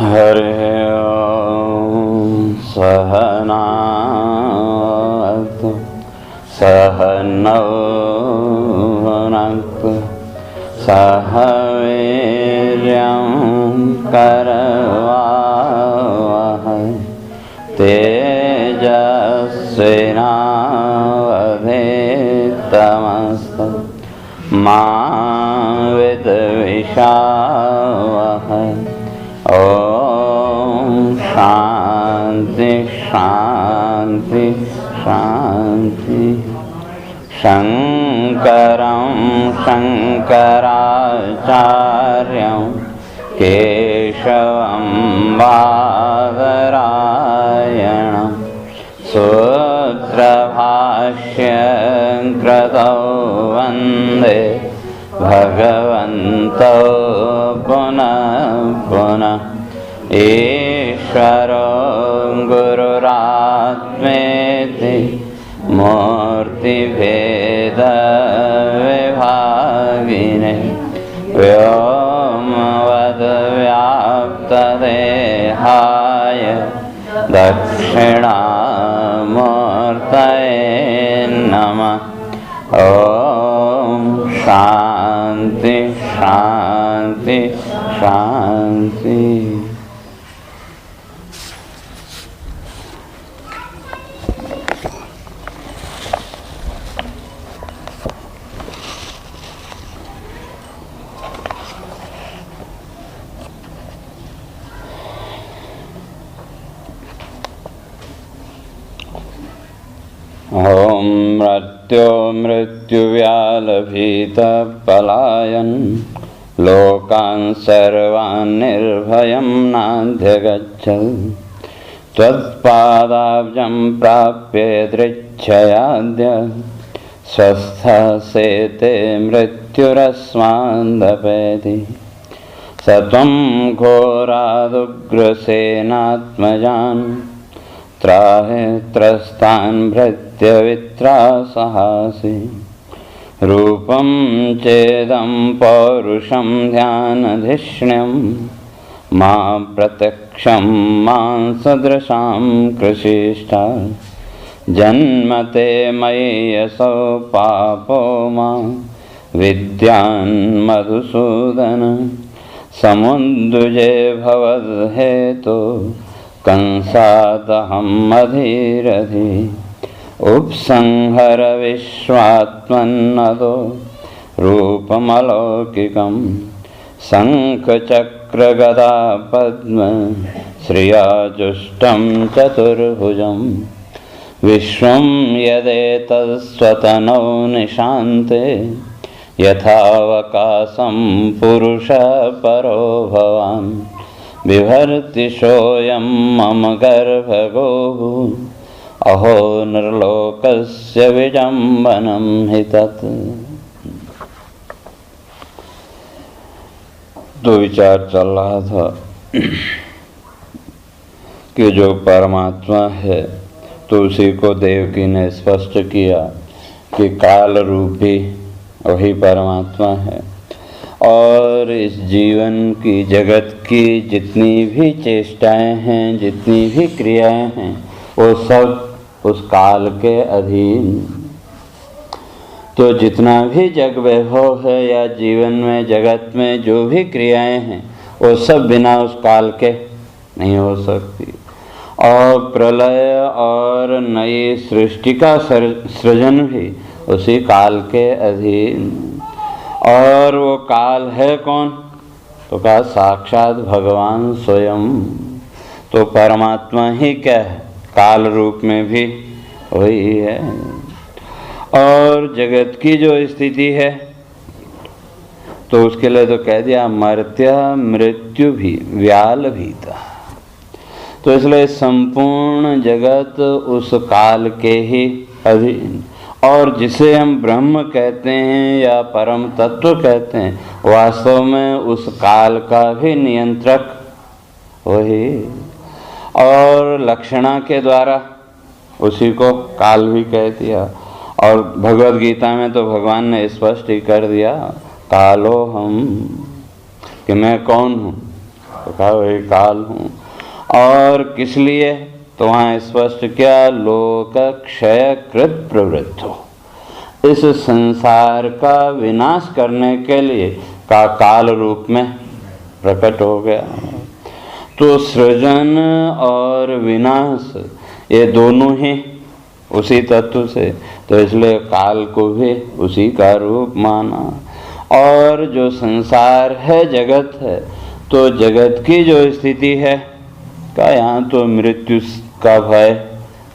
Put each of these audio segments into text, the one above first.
हरिः ॐ। सहनावतु सहनौ भुनक्तु सह वीर्यं करवावहै तेजस्विनावधीतमस्तु मा विद्विषावहै। ओम शांति शांति शांति। शंकरं शंकराचार्यं केशवं बादरायणं सूत्रभाष्यं कृतौ वन्दे भगवन्तौ पुनः पुनः। ईश्वरो गुरुरात्मेति मूर्तिभेदविभागिने व्योमवद्व्याप्तदेहाय दक्षिणामूर्तये नमः। ओम शांति शांति शांति। ओम मृत्यो मृत्युव्यालभीतः पलायन् लोकान् सर्वान् निर्भयं नाध्यगच्छत्। त्वत्पादाब्जं प्राप्य दृच्छयाद्य स्वस्थः सेते मृत्युरस्मान्दपेति। स त्वं घोरादुग्रसेनात्मजान् त्राहि त्रस्तान् भृत्यवित्रासहासि। रूपं चेदं पौरुषं ध्यानधिष्ण्यं मा प्रत्यक्षं मां सदृशां कृषिष्ठा। जन्मते मयि यसौ पापो मा विद्यान्मधुसूदन। समुद्दुजे भवद्हेतो कंसादहम् अधीरधि। उपसंहर विश्वात्मन्नदो रूपमलौकिकं। शङ्खचक्रगदा पद्म श्रियाजुष्टं चतुर्भुजं। विश्वं यदेतत्स्वतनौ निशान्ते यथावकाशं पुरुषः परो भवान्। बिभर्ति सोऽयं मम गर्भगोः अहो नृलोकस्य विडम्बनं हि तत्। तो विचार चल रहा था कि जो परमात्मा है तो उसी को देवकी ने स्पष्ट किया कि काल रूपी वही परमात्मा है। और इस जीवन की जगत की जितनी भी चेष्टाएं हैं, जितनी भी क्रियाएं हैं, वो सब उस काल के अधीन। तो जितना भी जग वैभव है या जीवन में जगत में जो भी क्रियाएं हैं वो सब बिना उस काल के नहीं हो सकती। और प्रलय और नई सृष्टि का सृजन भी उसी काल के अधीन। और वो काल है कौन? तो कहा साक्षात भगवान स्वयं। तो परमात्मा ही क्या है? काल रूप में भी वही है। और जगत की जो स्थिति है तो उसके लिए तो कह दिया मर्त्य मृत्यु भी व्याल भीता। तो इसलिए संपूर्ण जगत उस काल के ही अधीन। और जिसे हम ब्रह्म कहते हैं या परम तत्व कहते हैं, वास्तव में उस काल का भी नियंत्रक वही। और लक्षणा के द्वारा उसी को काल भी कह दिया। और भगवद गीता में तो भगवान ने स्पष्ट ही कर दिया कालो हम, कि मैं कौन हूँ? तो कहा वही काल हूँ। और किस लिए? तो वहाँ स्पष्ट किया, लोक क्षय कृत प्रवृत्त हो, इस संसार का विनाश करने के लिए का काल रूप में प्रकट हो गया। तो सृजन और विनाश ये दोनों ही उसी तत्व से, तो इसलिए काल को भी उसी का रूप माना। और जो संसार है, जगत है, तो जगत की जो स्थिति है का यहाँ तो मृत्यु का भय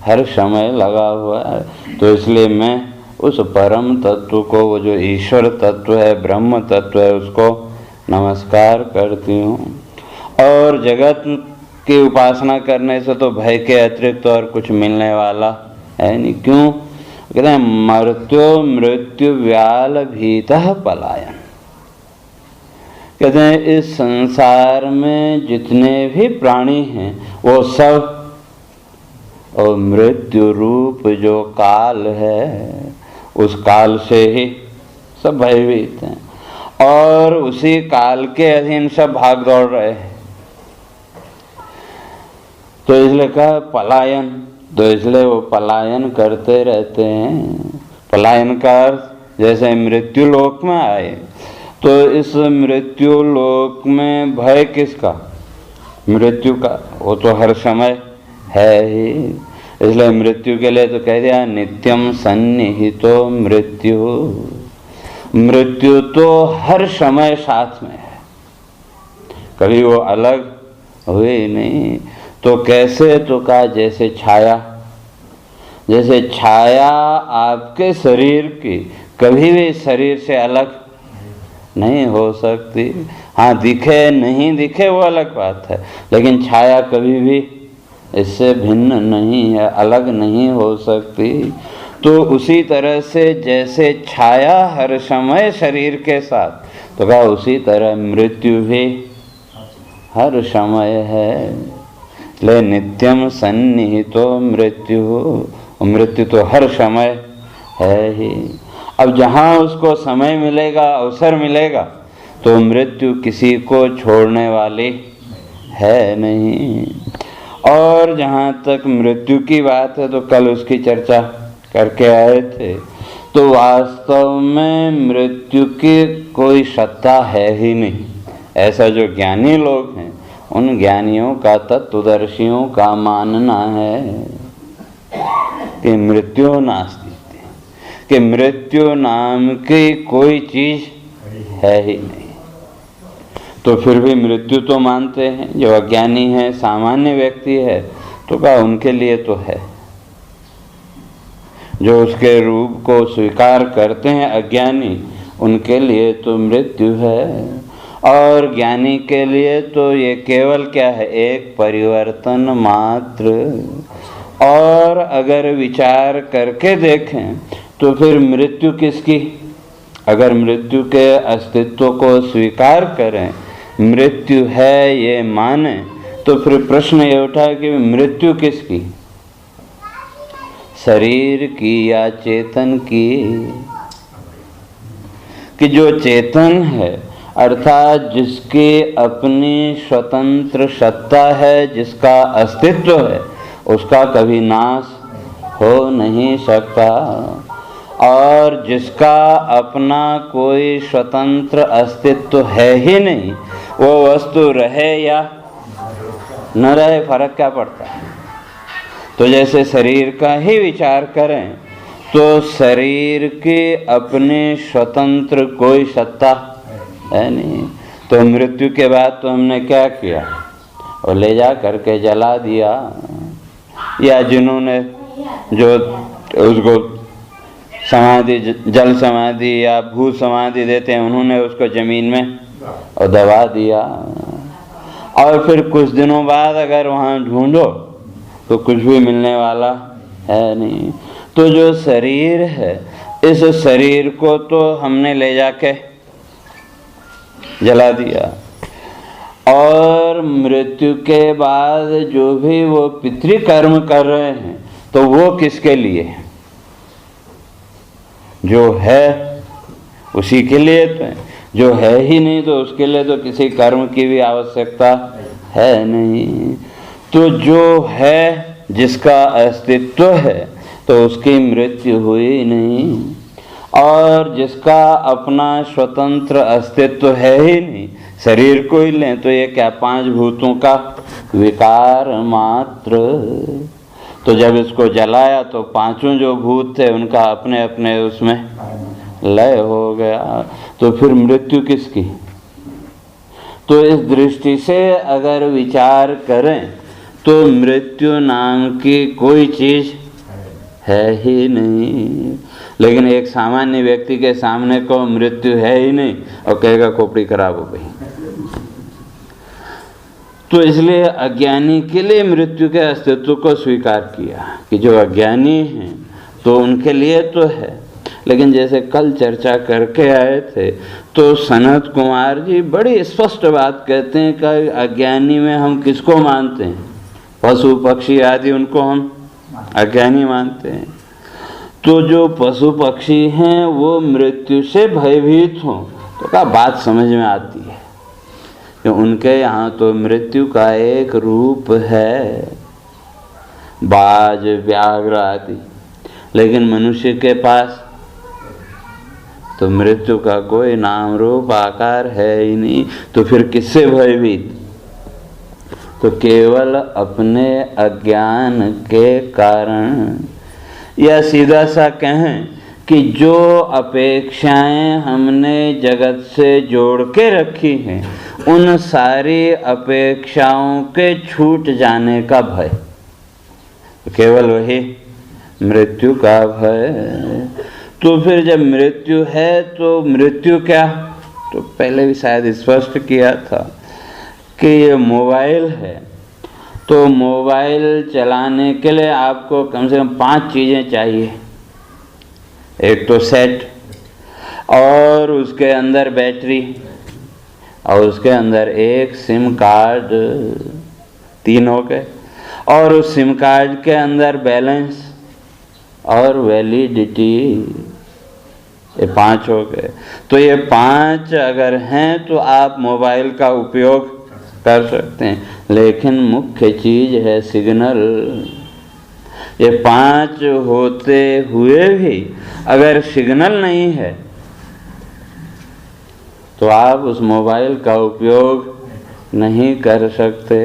हर समय लगा हुआ है। तो इसलिए मैं उस परम तत्व को, वो जो ईश्वर तत्व है, ब्रह्म तत्व है, उसको नमस्कार करती हूँ। और जगत की उपासना करने से तो भय के अतिरिक्त और कुछ मिलने वाला है नहीं। क्यों? कहते हैं मर्त्यो मृत्यु व्याल भीतः पलायन। कहते हैं इस संसार में जितने भी प्राणी हैं वो सब और मृत्यु रूप जो काल है, उस काल से ही सब भयभीत हैं और उसी काल के अधीन सब भाग दौड़ रहे हैं। तो इसलिए कहा पलायन, तो इसलिए वो पलायन करते रहते हैं। पलायन का अर्थ जैसे मृत्यु लोक में आए, तो इस मृत्यु लोक में भय किसका? मृत्यु का। वो तो हर समय है ही, इसलिए मृत्यु के लिए तो कह दिया नित्यम सन्निहितो मृत्यु। मृत्यु तो हर समय साथ में है, कभी वो अलग हुए नहीं। तो कैसे? तो कहा जैसे छाया, जैसे छाया आपके शरीर की कभी भी शरीर से अलग नहीं हो सकती। हाँ, दिखे नहीं दिखे वो अलग बात है, लेकिन छाया कभी भी इससे भिन्न नहीं है, अलग नहीं हो सकती। तो उसी तरह से जैसे छाया हर समय शरीर के साथ, तो कहा उसी तरह मृत्यु भी हर समय है। ले नित्यम सन्निहितो मृत्यु, मृत्यु तो हर समय है ही। अब जहाँ उसको समय मिलेगा, अवसर मिलेगा, तो मृत्यु किसी को छोड़ने वाली है नहीं। और जहाँ तक मृत्यु की बात है, तो कल उसकी चर्चा करके आए थे, तो वास्तव में मृत्यु की कोई सत्ता है ही नहीं। ऐसा जो ज्ञानी लोग हैं, उन ज्ञानियों का, तत्वदर्शियों का मानना है कि मृत्यु नास्ति, कि मृत्यु नाम की कोई चीज है ही नहीं। तो फिर भी मृत्यु तो मानते हैं, जो अज्ञानी है, सामान्य व्यक्ति है, तो क्या उनके लिए तो है। जो उसके रूप को स्वीकार करते हैं अज्ञानी, उनके लिए तो मृत्यु है। और ज्ञानी के लिए तो ये केवल क्या है? एक परिवर्तन मात्र। और अगर विचार करके देखें तो फिर मृत्यु किसकी? अगर मृत्यु के अस्तित्व को स्वीकार करें, मृत्यु है ये माने, तो फिर प्रश्न ये उठा कि मृत्यु किसकी? शरीर की या चेतन की? कि जो चेतन है, अर्थात जिसकी अपनी स्वतंत्र सत्ता है, जिसका अस्तित्व है, उसका कभी नाश हो नहीं सकता। और जिसका अपना कोई स्वतंत्र अस्तित्व है ही नहीं, वो वस्तु रहे या न रहे फर्क क्या पड़ता है? तो जैसे शरीर का ही विचार करें, तो शरीर की अपनी स्वतंत्र कोई सत्ता है नहीं। तो मृत्यु के बाद तो हमने क्या किया? और ले जा करके जला दिया, या जिन्होंने जो उसको समाधि, जल समाधि या भू समाधि देते हैं, उन्होंने उसको जमीन में और दबा दिया। और फिर कुछ दिनों बाद अगर वहाँ ढूंढो तो कुछ भी मिलने वाला है नहीं। तो जो शरीर है, इस शरीर को तो हमने ले जाके जला दिया। और मृत्यु के बाद जो भी वो पितृकर्म कर रहे हैं, तो वो किसके लिए? जो है उसी के लिए तो है, जो है ही नहीं तो उसके लिए तो किसी कर्म की भी आवश्यकता है नहीं। तो जो है, जिसका अस्तित्व है, तो उसकी मृत्यु हुई नहीं। और जिसका अपना स्वतंत्र अस्तित्व है ही नहीं, शरीर को ही लें तो ये क्या, 5 भूतों का विकार मात्र। तो जब इसको जलाया तो 5 जो भूत थे उनका अपने अपने उसमें लय हो गया। तो फिर मृत्यु किसकी? तो इस दृष्टि से अगर विचार करें तो मृत्यु नाम की कोई चीज है ही नहीं। लेकिन एक सामान्य व्यक्ति के सामने को मृत्यु है ही नहीं और कहेगा खोपड़ी खराब हो गई। तो इसलिए अज्ञानी के लिए मृत्यु के अस्तित्व को स्वीकार किया कि जो अज्ञानी हैं तो उनके लिए तो है। लेकिन जैसे कल चर्चा करके आए थे तो सनत कुमार जी बड़ी स्पष्ट बात कहते हैं कि अज्ञानी में हम किसको मानते हैं? पशु पक्षी आदि, उनको हम अज्ञानी मानते हैं। तो जो पशु पक्षी हैं वो मृत्यु से भयभीत हों तो क्या बात समझ में आती है कि उनके यहाँ तो मृत्यु का एक रूप है, बाज व्याघ्र आदि। लेकिन मनुष्य के पास तो मृत्यु का कोई नाम रूप आकार है ही नहीं। तो फिर किससे भयभीत? तो केवल अपने अज्ञान के कारण, या सीधा सा कहें कि जो अपेक्षाएं हमने जगत से जोड़ के रखी हैं उन सारी अपेक्षाओं के छूट जाने का भय, तो केवल वही मृत्यु का भय। तो फिर जब मृत्यु है तो मृत्यु क्या? तो पहले भी शायद स्पष्ट किया था कि ये मोबाइल है, तो मोबाइल चलाने के लिए आपको कम से कम 5 चीज़ें चाहिए। एक तो सेट, और उसके अंदर बैटरी, और उसके अंदर एक सिम कार्ड, 3 हो गए, और उस सिम कार्ड के अंदर बैलेंस और वैलिडिटी, ये 5 हो गए। तो ये 5 अगर हैं तो आप मोबाइल का उपयोग कर सकते हैं। लेकिन मुख्य चीज है सिग्नल। ये 5 होते हुए भी अगर सिग्नल नहीं है तो आप उस मोबाइल का उपयोग नहीं कर सकते।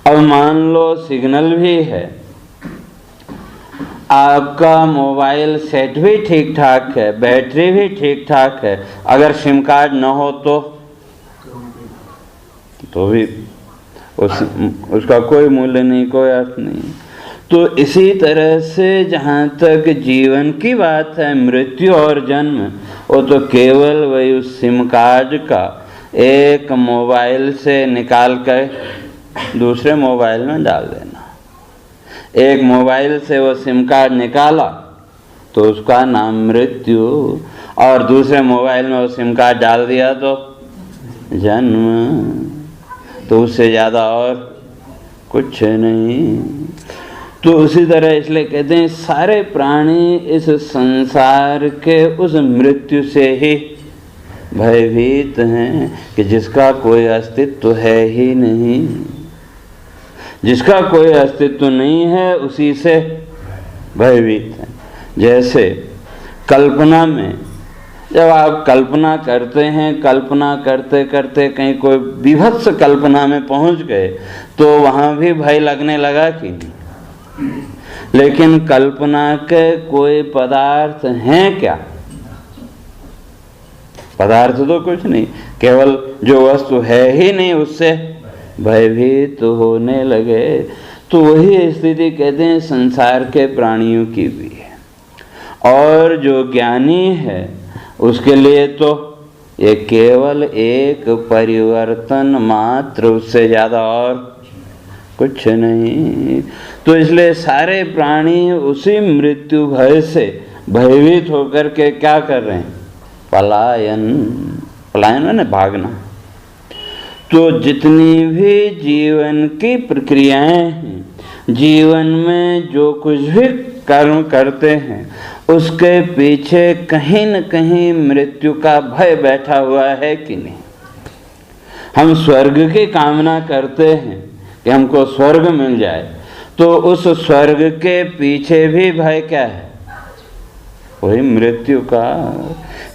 अब मान लो सिग्नल भी है, आपका मोबाइल सेट भी ठीक ठाक है, बैटरी भी ठीक ठाक है, अगर सिम कार्ड न हो तो भी उसका कोई मूल्य नहीं, कोई अर्थ नहीं। तो इसी तरह से जहाँ तक जीवन की बात है, मृत्यु और जन्म, वो तो केवल वही उस सिम कार्ड का एक मोबाइल से निकाल कर दूसरे मोबाइल में डाल देना। एक मोबाइल से वो सिम कार्ड निकाला तो उसका नाम मृत्यु, और दूसरे मोबाइल में वो सिम कार्ड डाल दिया तो जन्म। तो उससे ज़्यादा और कुछ नहीं। तो उसी तरह इसलिए कहते हैं सारे प्राणी इस संसार के उस मृत्यु से ही भयभीत हैं कि जिसका कोई अस्तित्व है ही नहीं। जिसका कोई अस्तित्व नहीं है उसी से भयभीत है। जैसे कल्पना में जब आप कल्पना करते हैं, कल्पना करते करते कहीं कोई विभत्स कल्पना में पहुंच गए तो वहाँ भी भय लगने लगा कि नहीं। लेकिन कल्पना के कोई पदार्थ हैं क्या? पदार्थ तो कुछ नहीं, केवल जो वस्तु है ही नहीं उससे भयभीत होने लगे। तो वही स्थिति कहते हैं संसार के प्राणियों की भी है। और जो ज्ञानी है उसके लिए तो ये केवल एक परिवर्तन मात्र, उससे ज़्यादा और कुछ नहीं। तो इसलिए सारे प्राणी उसी मृत्यु भय से भयभीत होकर के क्या कर रहे हैं? पलायन। पलायन है ना, भागना। तो जितनी भी जीवन की प्रक्रियाएं हैं, जीवन में जो कुछ भी कर्म करते हैं उसके पीछे कहीं न कहीं मृत्यु का भय बैठा हुआ है कि नहीं? हम स्वर्ग की कामना करते हैं कि हमको स्वर्ग मिल जाए, तो उस स्वर्ग के पीछे भी भय क्या है? वही मृत्यु का।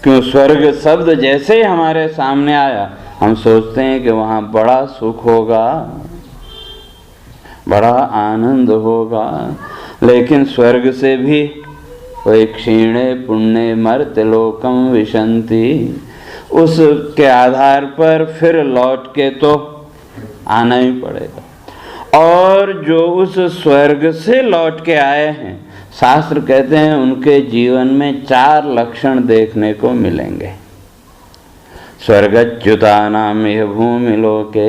क्यों? स्वर्ग शब्द जैसे ही हमारे सामने आया हम सोचते हैं कि वहाँ बड़ा सुख होगा, बड़ा आनंद होगा, लेकिन स्वर्ग से भी वही क्षीणे पुण्य मर्त्य लोकम विशंति, उसके आधार पर फिर लौट के तो आना ही पड़ेगा। और जो उस स्वर्ग से लौट के आए हैं, शास्त्र कहते हैं उनके जीवन में 4 लक्षण देखने को मिलेंगे। स्वर्गच्युतानाम इह भूमि लोके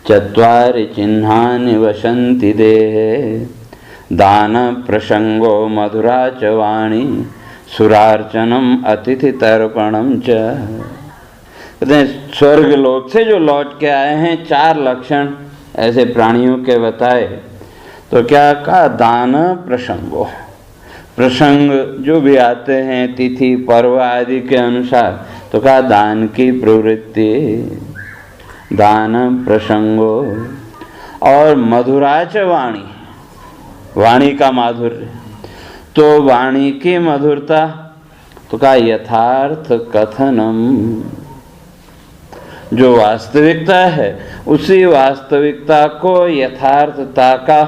चत्वारि चिन्हानि वसन्ति देहे, दान प्रसंगो मधुरा च वाणी सुरार्चनम अतिथि तर्पणम च। कहते हैं स्वर्ग लोक से जो लौट के आए हैं 4 लक्षण ऐसे प्राणियों के बताए। तो क्या कहा? दान प्रसंगो, प्रसंग जो भी आते हैं तिथि पर्व आदि के अनुसार, तो कहा दान की प्रवृत्ति, दान प्रसंगो। और मधुराच वाणी, वाणी का माधुर्य, तो वाणी की मधुरता, तो कहा यथार्थ कथनम, जो वास्तविकता है उसी वास्तविकता को यथार्थता का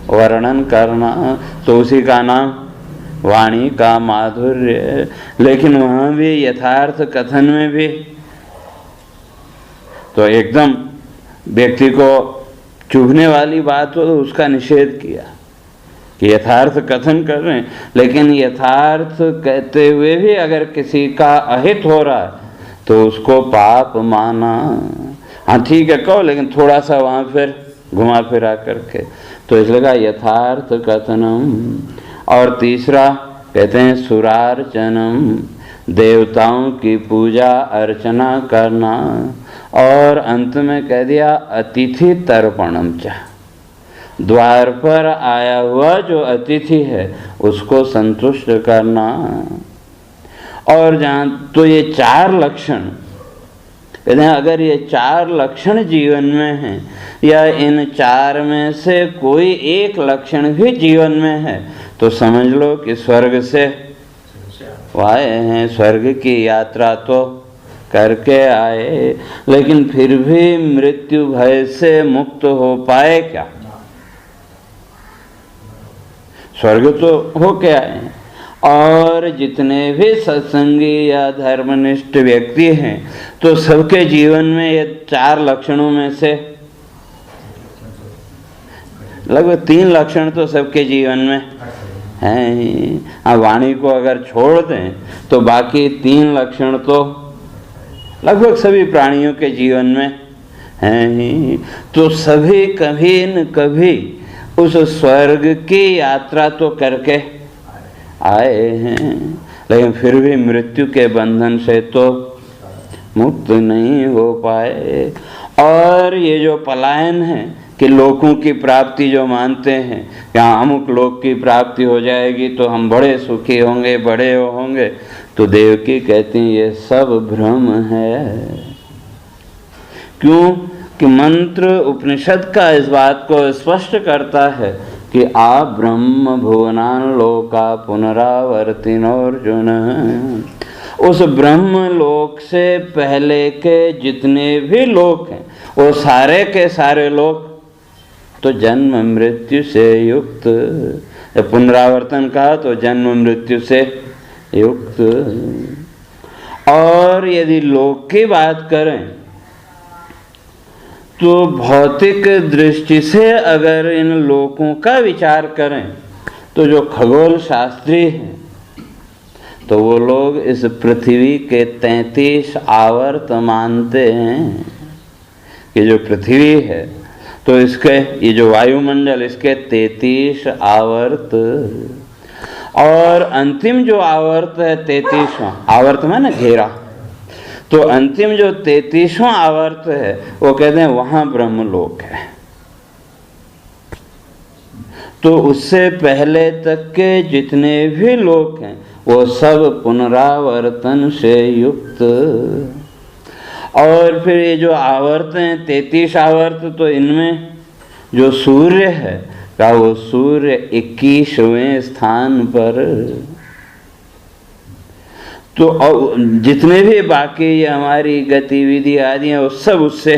वर्णन करना, तो उसी का नाम वाणी का माधुर्य। लेकिन वहाँ भी यथार्थ कथन में भी तो एकदम व्यक्ति को चुभने वाली बात हो तो उसका निषेध किया कि यथार्थ कथन कर रहे हैं, लेकिन यथार्थ कहते हुए भी अगर किसी का अहित हो रहा है तो उसको पाप माना। हाँ ठीक है कहो, लेकिन थोड़ा सा वहाँ फिर घुमा फिरा करके, तो इसलिए कहा यथार्थ कथनम। और तीसरा कहते हैं सुरार्चनम, देवताओं की पूजा अर्चना करना। और अंत में कह दिया अतिथि तर्पणम च, द्वार पर आया हुआ जो अतिथि है उसको संतुष्ट करना। और जहाँ तो ये 4 लक्षण कहते हैं, अगर ये 4 लक्षण जीवन में हैं या इन 4 में से कोई एक लक्षण भी जीवन में है, तो समझ लो कि स्वर्ग से आए हैं, स्वर्ग की यात्रा तो करके आए। लेकिन फिर भी मृत्यु भय से मुक्त हो पाए क्या? स्वर्ग तो होके आए हैं। और जितने भी सत्संगी या धर्मनिष्ठ व्यक्ति हैं, तो सबके जीवन में ये 4 लक्षणों में से लगभग 3 लक्षण तो सबके जीवन में हैं। वाणी को अगर छोड़ दें तो बाकी 3 लक्षण तो लगभग सभी प्राणियों के जीवन में हैं ही। तो सभी कभी न कभी उस स्वर्ग की यात्रा तो करके आए हैं, लेकिन फिर भी मृत्यु के बंधन से तो मुक्त नहीं हो पाए। और ये जो पलायन है कि लोकों की प्राप्ति जो मानते हैं, यहाँ अमुक लोक की प्राप्ति हो जाएगी तो हम बड़े सुखी होंगे, बड़े होंगे, तो देवकी कहती हैं ये सब भ्रम है। क्यों? कि मंत्र उपनिषद का इस बात को स्पष्ट करता है कि आप ब्रह्म भुवनान लोका पुनरावर्तिनोर्जुन। उस ब्रह्म लोक से पहले के जितने भी लोक हैं, वो सारे के सारे लोक तो जन्म मृत्यु से युक्त। पुनरावर्तन कहा तो जन्म मृत्यु से युक्त। और यदि लोक की बात करें तो भौतिक दृष्टि से अगर इन लोकों का विचार करें तो जो खगोल शास्त्री हैं तो वो लोग इस पृथ्वी के 33 आवर्त मानते हैं कि जो पृथ्वी है तो इसके ये जो वायुमंडल इसके 33 आवर्त, और अंतिम जो आवर्त है 33वां आवर्त में ना घेरा, तो अंतिम जो 33वां आवर्त है वो कहते हैं वहां ब्रह्मलोक है। तो उससे पहले तक के जितने भी लोक हैं वो सब पुनरावर्तन से युक्त। और फिर ये जो आवर्त हैं 33 आवर्त, तो इनमें जो सूर्य है का वो सूर्य 21वें स्थान पर। तो जितने भी बाकी ये हमारी गतिविधि आदि हैं वो सब उससे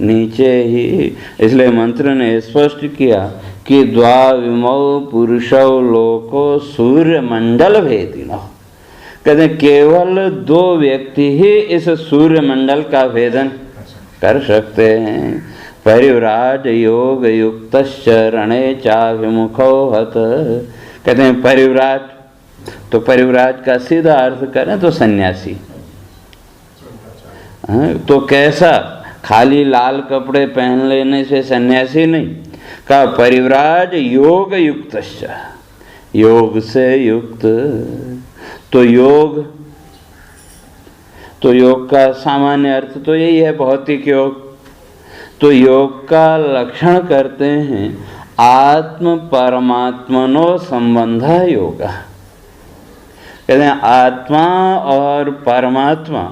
नीचे ही। इसलिए मंत्र ने स्पष्ट किया कि द्वाविमौ पुरुषौ लोको सूर्य मंडल भेदिनो। कहते केवल 2 व्यक्ति ही इस सूर्य मंडल का भेदन कर सकते हैं। परिव्राज योग युक्तश्च रणे चाभिमुखो हत। कहते हैं परिव्राज, तो परिव्राज का सीधा अर्थ करें तो सन्यासी। तो कैसा? खाली लाल कपड़े पहन लेने से सन्यासी नहीं, का परिव्राज योग युक्तश्च, योग से युक्त। तो योग का सामान्य अर्थ तो यही है, भौतिक योग। तो योग का लक्षण करते हैं आत्म परमात्मनो संबंध योग। कहते हैं आत्मा और परमात्मा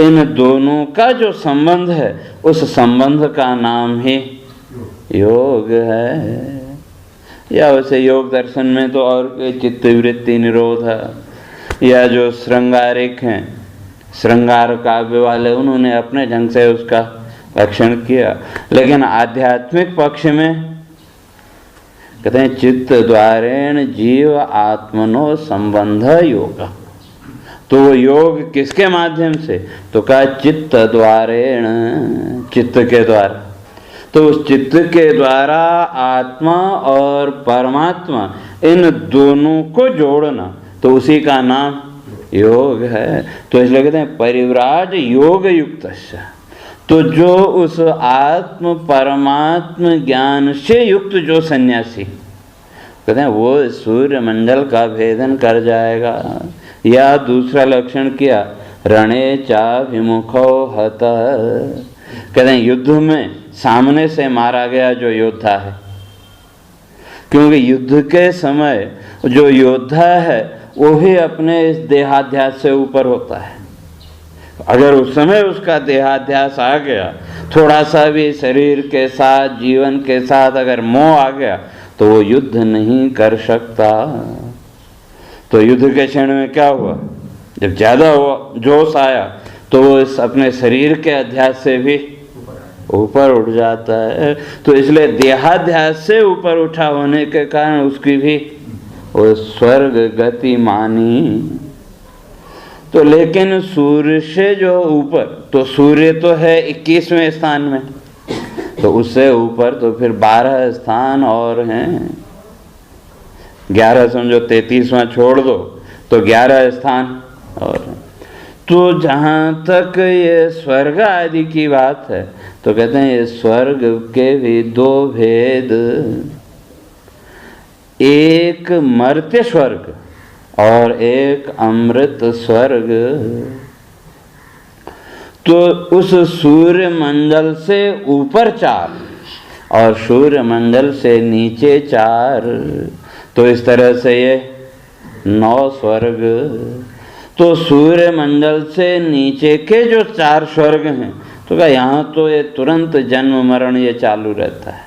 इन दोनों का जो संबंध है, उस संबंध का नाम ही योग है। या वैसे योग दर्शन में तो और चित्तवृत्ति निरोध है, या जो श्रृंगारिक हैं, श्रृंगार काव्य वाले, उन्होंने अपने ढंग से उसका लक्षण किया। लेकिन आध्यात्मिक पक्ष में कहते हैं चित्त द्वारेण जीव आत्मनो संबंध योग। तो वो योग किसके माध्यम से? तो कहा चित्त द्वारेण, चित्त के द्वारा। तो उस चित्त के द्वारा आत्मा और परमात्मा इन दोनों को जोड़ना, तो उसी का नाम योग है। तो इसलिए कहते हैं परिव्राज योग युक्तस्य। तो जो उस आत्म परमात्म ज्ञान से युक्त जो सन्यासी, कहते हैं वो सूर्य मंडल का भेदन कर जाएगा। या दूसरा लक्षण किया रणे चाभिमुखो हत। कहते हैं युद्ध में सामने से मारा गया जो योद्धा है, क्योंकि युद्ध के समय जो योद्धा है वो ही अपने इस देहाध्यास से ऊपर होता है। अगर उस समय उसका देहाध्यास आ गया, थोड़ा सा भी शरीर के साथ, जीवन के साथ अगर मोह आ गया, तो वो युद्ध नहीं कर सकता। तो युद्ध के क्षण में क्या हुआ? जब ज्यादा जोश आया तो वो इस अपने शरीर के अध्यास से भी ऊपर उठ जाता है। तो इसलिए देहाध्यास से ऊपर उठा होने के कारण उसकी भी वो स्वर्ग गति मानी। तो लेकिन सूर्य से जो ऊपर, तो सूर्य तो है 21वें स्थान में, तो उससे ऊपर तो फिर 12 स्थान और हैं। 11 समझो, 33वां छोड़ दो तो 11 स्थान और हैं। तो जहाँ तक ये स्वर्ग आदि की बात है, तो कहते हैं ये स्वर्ग के भी 2 भेद, एक मर्त्य स्वर्ग और एक अमृत स्वर्ग। तो उस सूर्य मंडल से ऊपर 4 और सूर्य मंडल से नीचे 4, तो इस तरह से ये 9 स्वर्ग। तो सूर्य मंडल से नीचे के जो 4 स्वर्ग हैं, तो क्या यहाँ तो ये तुरंत जन्म मरण ये चालू रहता है,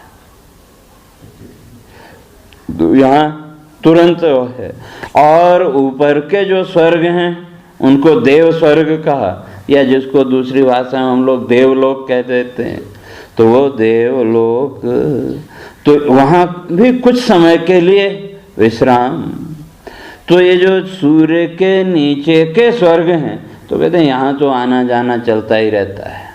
तो यहाँ तुरंत है। और ऊपर के जो स्वर्ग हैं उनको देव स्वर्ग कहा, या जिसको दूसरी भाषा में हम लोग देवलोक कह देते हैं। तो वो देवलोक, तो वहाँ भी कुछ समय के लिए विश्राम। तो ये जो सूर्य के नीचे के स्वर्ग हैं, तो कहते हैं यहाँ तो आना जाना चलता ही रहता है।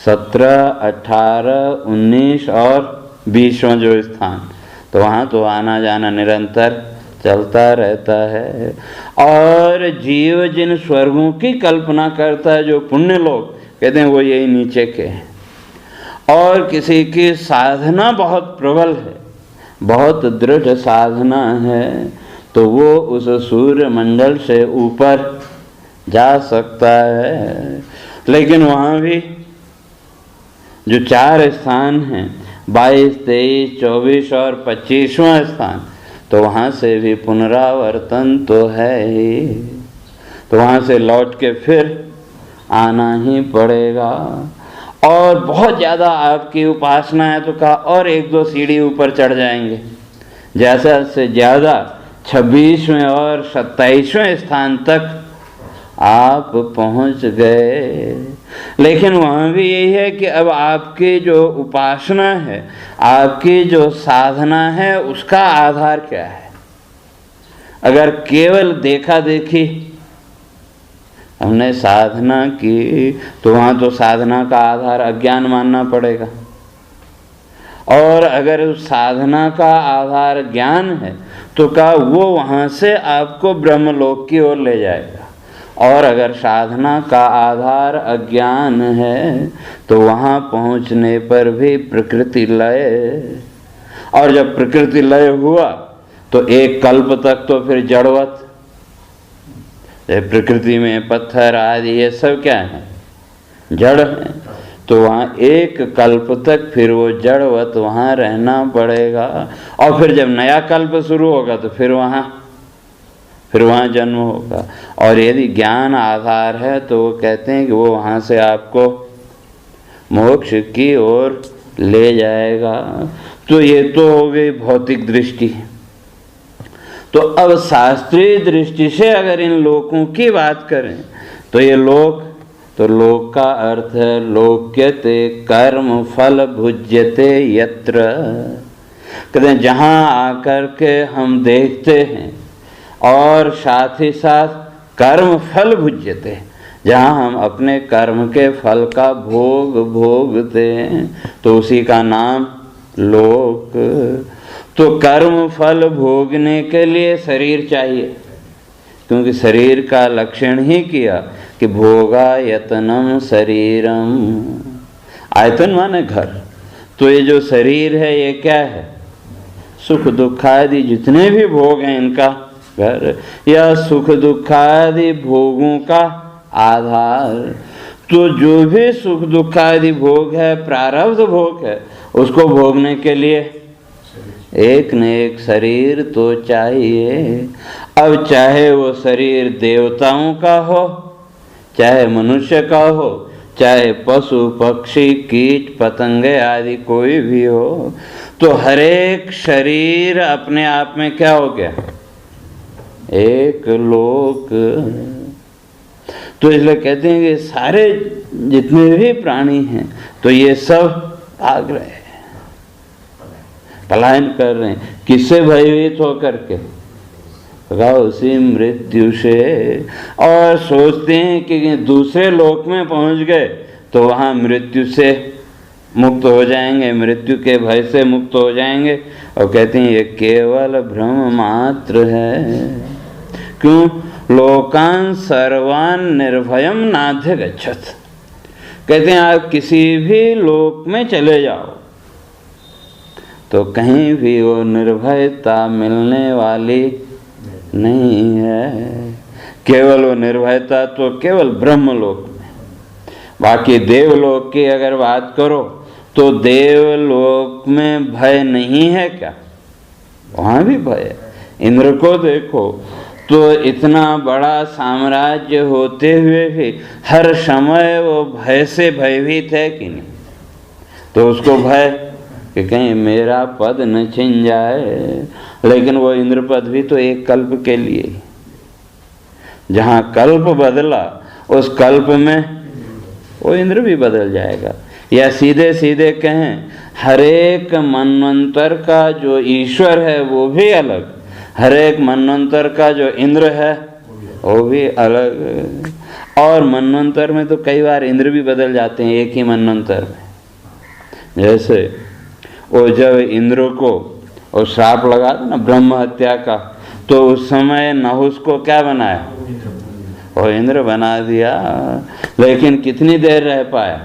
17, 18, 19 और 20वां जो स्थान, तो वहाँ तो आना जाना निरंतर चलता रहता है। और जीव जिन स्वर्गों की कल्पना करता है, जो पुण्य लोग, कहते हैं वो यही नीचे के हैं। और किसी की साधना बहुत प्रबल है, बहुत दृढ़ साधना है, तो वो उस सूर्य मंडल से ऊपर जा सकता है। लेकिन वहाँ भी जो 4 स्थान हैं, 22, 23, 24 और 25वां स्थान, तो वहाँ से भी पुनरावर्तन तो है ही। तो वहाँ से लौट के फिर आना ही पड़ेगा। और बहुत ज़्यादा आपकी उपासना है तो कहा और 1-2 सीढ़ी ऊपर चढ़ जाएंगे, जैसा से ज़्यादा 26वें और 27वें स्थान तक आप पहुंच गए। लेकिन वहाँ भी यही है कि अब आपकी जो उपासना है, आपकी जो साधना है, उसका आधार क्या है। अगर केवल देखा देखी हमने साधना की तो वहाँ तो साधना का आधार अज्ञान मानना पड़ेगा। और अगर उस साधना का आधार ज्ञान है तो क्या वो वहाँ से आपको ब्रह्मलोक की ओर ले जाएगा। और अगर साधना का आधार अज्ञान है तो वहाँ पहुँचने पर भी प्रकृति लय, और जब प्रकृति लय हुआ तो एक कल्प तक तो फिर जड़वत, प्रकृति में पत्थर आदि ये सब क्या है, जड़ है। तो वहाँ एक कल्प तक फिर वो जड़वत वहाँ रहना पड़ेगा। और फिर जब नया कल्प शुरू होगा तो फिर वहाँ जन्म होगा। और यदि ज्ञान आधार है तो वो कहते हैं कि वो वहाँ से आपको मोक्ष की ओर ले जाएगा। तो ये तो हो गई भौतिक दृष्टि। तो अब शास्त्रीय दृष्टि से अगर इन लोकों की बात करें तो ये लोक, तो लोक का अर्थ है लोक्यते कर्म फल भुज्यते यत्र। कहते हैं जहाँ आकर के हम देखते हैं और साथ ही साथ कर्म फल भुज्यते, जहाँ हम अपने कर्म के फल का भोग भोगते हैं तो उसी का नाम लोक। तो कर्म फल भोगने के लिए शरीर चाहिए, क्योंकि शरीर का लक्षण ही किया कि भोगायतनम शरीरम। आयतन माने घर। तो ये जो शरीर है ये क्या है, सुख दुखादि जितने भी भोग हैं इनका घर, या सुख दुखादि भोगों का आधार। तो जो भी सुख दुखादि भोग है, प्रारब्ध भोग है, उसको भोगने के लिए एक न एक शरीर तो चाहिए। अब चाहे वो शरीर देवताओं का हो, चाहे मनुष्य का हो, चाहे पशु पक्षी कीट पतंगे आदि कोई भी हो, तो हर एक शरीर अपने आप में क्या हो गया, एक लोक। तो इसलिए कहते हैं कि सारे जितने भी प्राणी हैं तो ये सब भाग रहे हैं, पलायन कर रहे हैं। किससे भयभीत होकर के, उसी मृत्यु से। और सोचते हैं कि दूसरे लोक में पहुंच गए तो वहाँ मृत्यु से मुक्त हो जाएंगे, मृत्यु के भय से मुक्त हो जाएंगे। और कहते हैं ये केवल भ्रम मात्र है। क्यों, लोकान सर्वान निर्भयम नाध्य गच्छत। कहते हैं आप किसी भी लोक में चले जाओ तो कहीं भी वो निर्भयता मिलने वाली नहीं है। केवल वो निर्भयता तो केवल ब्रह्मलोक में। बाकी देवलोक की अगर बात करो तो देवलोक में भय नहीं है क्या, वहाँ भी भय है। इंद्र को देखो तो इतना बड़ा साम्राज्य होते हुए भी हर समय वो भय से भयभीत है कि नहीं। तो उसको भय कि कहीं मेरा पद न छिन जाए। लेकिन वो इंद्र पद भी तो एक कल्प के लिए, जहाँ कल्प बदला उस कल्प में वो इंद्र भी बदल जाएगा। या सीधे सीधे कहें हर एक मनवंतर का जो ईश्वर है वो भी अलग, हर एक मनवंतर का जो इंद्र है वो भी अलग। और मनवंतर में तो कई बार इंद्र भी बदल जाते हैं एक ही मनवंतर में। जैसे वो जब इंद्र को और श्राप लगा था ना ब्रह्म हत्या का, तो उस समय नहुस को क्या बनाया, वो इंद्र बना दिया। लेकिन कितनी देर रह पाया,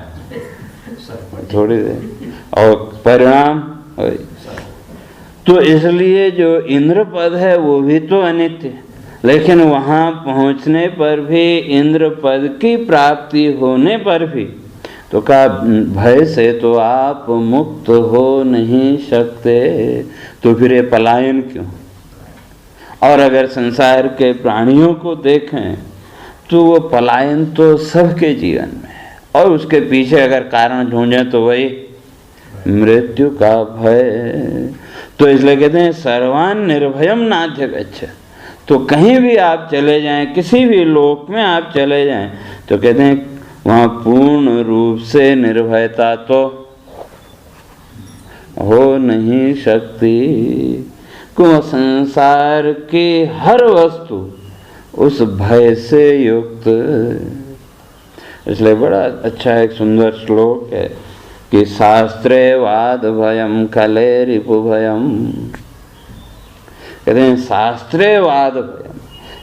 थोड़ी देर। और परिणाम, तो इसलिए जो इंद्र पद है वो भी तो अनित्य, लेकिन वहाँ पहुँचने पर भी इंद्र पद की प्राप्ति होने पर भी तो का भय से तो आप मुक्त हो नहीं सकते। तो फिर ये पलायन क्यों। और अगर संसार के प्राणियों को देखें तो वो पलायन तो सबके जीवन में है, और उसके पीछे अगर कारण ढूंढें तो वही मृत्यु का भय। तो इसलिए कहते हैं सर्वान निर्भयम नाध्य गच्छ। तो कहीं भी आप चले जाएं, किसी भी लोक में आप चले जाएं, तो कहते हैं वहाँ पूर्ण रूप से निर्भयता तो हो नहीं सकती, क्यों संसार की हर वस्तु उस भय से युक्त। इसलिए बड़ा अच्छा एक सुंदर श्लोक है कि शास्त्रे वाद भयम कले रिपु भयम। कहते हैं शास्त्रे वाद भयम,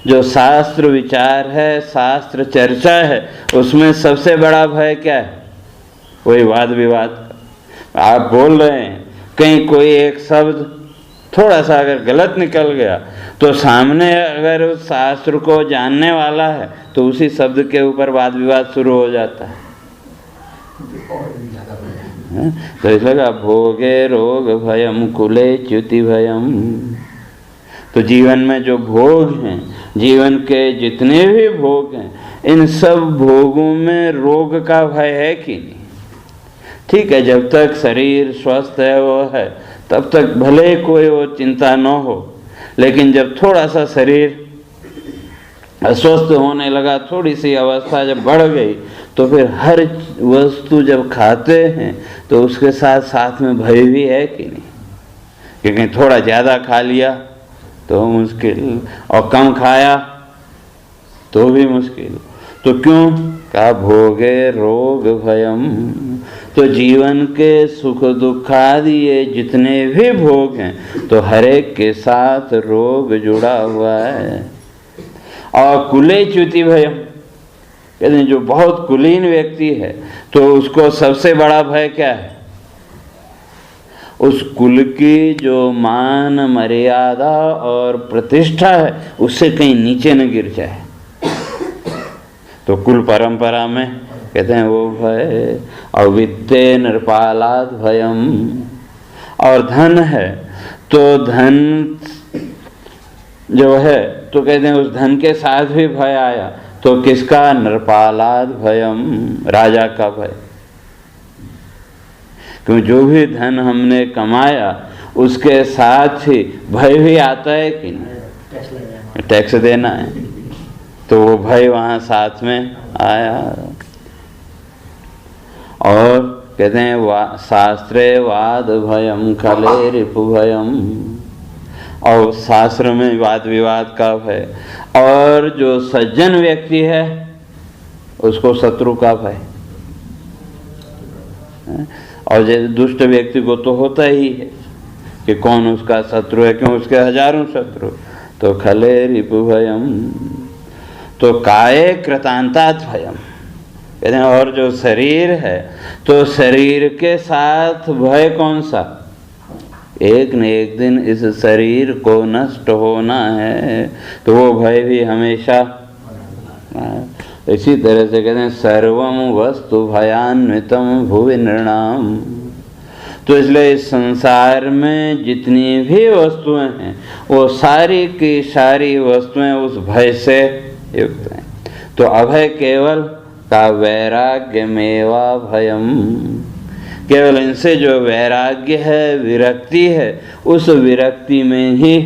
जो शास्त्र विचार है, शास्त्र चर्चा है, उसमें सबसे बड़ा भय क्या है? वही वाद विवाद। आप बोल रहे हैं, कहीं कोई एक शब्द थोड़ा सा अगर गलत निकल गया तो सामने अगर उस शास्त्र को जानने वाला है तो उसी शब्द के ऊपर वाद विवाद शुरू हो जाता है। तो इसलिए भोगे रोग भयम कुले च्युति भयम। तो जीवन में जो भोग हैं, जीवन के जितने भी भोग हैं, इन सब भोगों में रोग का भय है कि नहीं? ठीक है, जब तक शरीर स्वस्थ है वो है, तब तक भले कोई वो चिंता न हो, लेकिन जब थोड़ा सा शरीर अस्वस्थ होने लगा, थोड़ी सी अवस्था जब बढ़ गई, तो फिर हर वस्तु जब खाते हैं तो उसके साथ साथ में भय भी है कि नहीं? क्योंकि थोड़ा ज़्यादा खा लिया तो मुश्किल, और कम खाया तो भी मुश्किल। तो क्यों? का भोगे रोग भयम। तो जीवन के सुख दुखादि ये जितने भी भोग हैं, तो हर एक के साथ रोग जुड़ा हुआ है। और कुले च्युति भयम, कहते हैं जो बहुत कुलीन व्यक्ति है तो उसको सबसे बड़ा भय क्या है? उस कुल की जो मान मर्यादा और प्रतिष्ठा है उससे कहीं नीचे न गिर जाए। तो कुल परंपरा में कहते हैं वो भय। और वित्ते नृपालाद भयम। और धन है तो धन जो है तो कहते हैं उस धन के साथ भी भय आया, तो किसका? नृपालाद भयम, राजा का भय। क्योंकि जो भी धन हमने कमाया उसके साथ ही भय भी आता है कि नहीं? टैक्स देना है, तो वो भय वहाँ साथ में आया। और कहते हैं शास्त्रे वाद भयम खले रिपु भयम। और शास्त्र में वाद विवाद का भय। और जो सज्जन व्यक्ति है उसको शत्रु का भय। और जैसे दुष्ट व्यक्ति को तो होता ही है कि कौन उसका शत्रु है, क्यों उसके हजारों शत्रु। तो खले रिपु भयम। तो काये कृतांतात भयम, कहते हैं और जो शरीर है तो शरीर के साथ भय कौन सा? एक न एक दिन इस शरीर को नष्ट होना है, तो वो भय भी हमेशा। इसी तरह से कहते हैं सर्वम वस्तु भयान्वितम भुवि नृणाम। तो इसलिए इस संसार में जितनी भी वस्तुएं हैं वो सारी की सारी वस्तुएं उस भय से युक्त हैं। तो अभय केवल का वैराग्य मेवा भयम, केवल इनसे जो वैराग्य है, विरक्ति है, उस विरक्ति में ही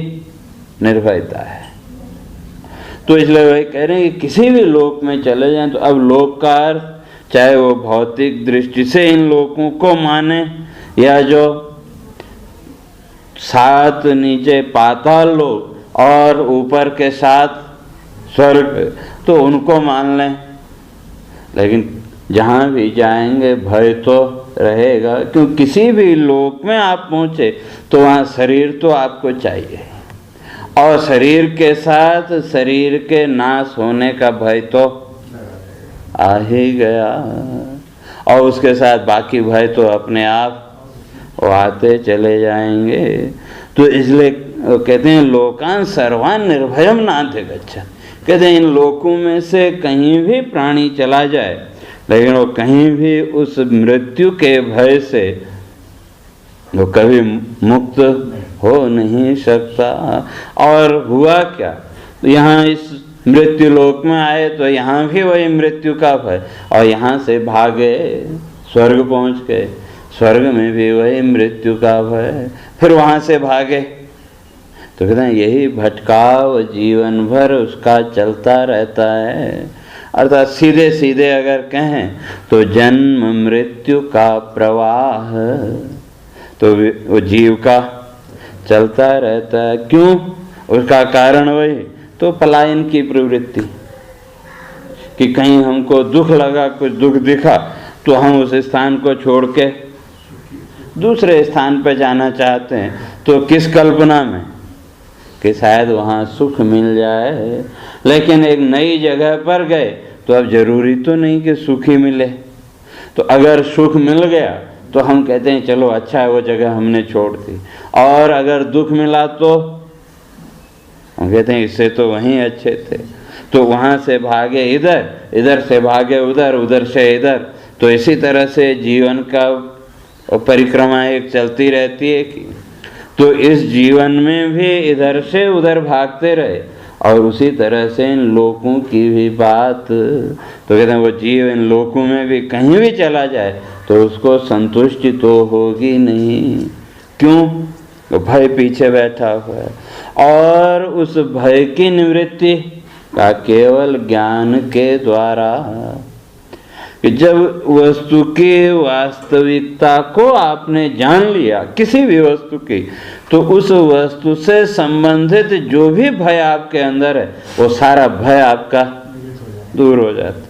निर्भयता है। तो इसलिए वही कह रहे हैं कि किसी भी लोक में चले जाएं तो अब लोक का अर्थ चाहे वो भौतिक दृष्टि से इन लोकों को माने या जो सात नीचे पाताल लोक और ऊपर के साथ स्वर्ग, तो उनको मान लें। लेकिन जहाँ भी जाएंगे भय तो रहेगा, क्योंकि किसी भी लोक में आप पहुँचे तो वहाँ शरीर तो आपको चाहिए, और शरीर के साथ शरीर के नाश होने का भय तो आ ही गया, और उसके साथ बाकी भय तो अपने आप वो आते चले जाएंगे। तो इसलिए कहते हैं लोकान सर्वान निर्भयम नाध्य गच्छ। कहते हैं इन लोकों में से कहीं भी प्राणी चला जाए, लेकिन वो कहीं भी उस मृत्यु के भय से वो कभी मुक्त हो नहीं सकता। और हुआ क्या? तो यहाँ इस मृत्यु लोक में आए तो यहाँ भी वही मृत्यु का भय, और यहाँ से भागे स्वर्ग पहुँच गए, स्वर्ग में भी वही मृत्यु का भय, फिर वहाँ से भागे। तो कहते हैं यही भटकाव जीवन भर उसका चलता रहता है। अर्थात सीधे सीधे अगर कहें तो जन्म मृत्यु का प्रवाह तो वो जीव का चलता रहता है। क्यों? उसका कारण वही तो पलायन की प्रवृत्ति, कि कहीं हमको दुख लगा, कुछ दुख दिखा तो हम उस स्थान को छोड़ के दूसरे स्थान पर जाना चाहते हैं। तो किस कल्पना में कि शायद वहाँ सुख मिल जाए, लेकिन एक नई जगह पर गए तो अब जरूरी तो नहीं कि सुख ही मिले। तो अगर सुख मिल गया तो हम कहते हैं चलो अच्छा है वो जगह हमने छोड़ दी, और अगर दुख मिला तो हम कहते हैं इससे तो वहीं अच्छे थे। तो वहाँ से भागे इधर, इधर से भागे उधर, उधर से इधर। तो इसी तरह से जीवन का परिक्रमा एक चलती रहती है कि तो इस जीवन में भी इधर से उधर भागते रहे, और उसी तरह से इन लोकों की भी बात। तो कहते हैं वो जीव इन लोकों में भी कहीं भी चला जाए तो उसको संतुष्टि तो होगी नहीं। क्यों? तो भय पीछे बैठा हुआ है, और उस भय की निवृत्ति का केवल ज्ञान के द्वारा, कि जब वस्तु की वास्तविकता को आपने जान लिया किसी भी वस्तु की, तो उस वस्तु से संबंधित जो भी भय आपके अंदर है वो सारा भय आपका दूर हो जाता है।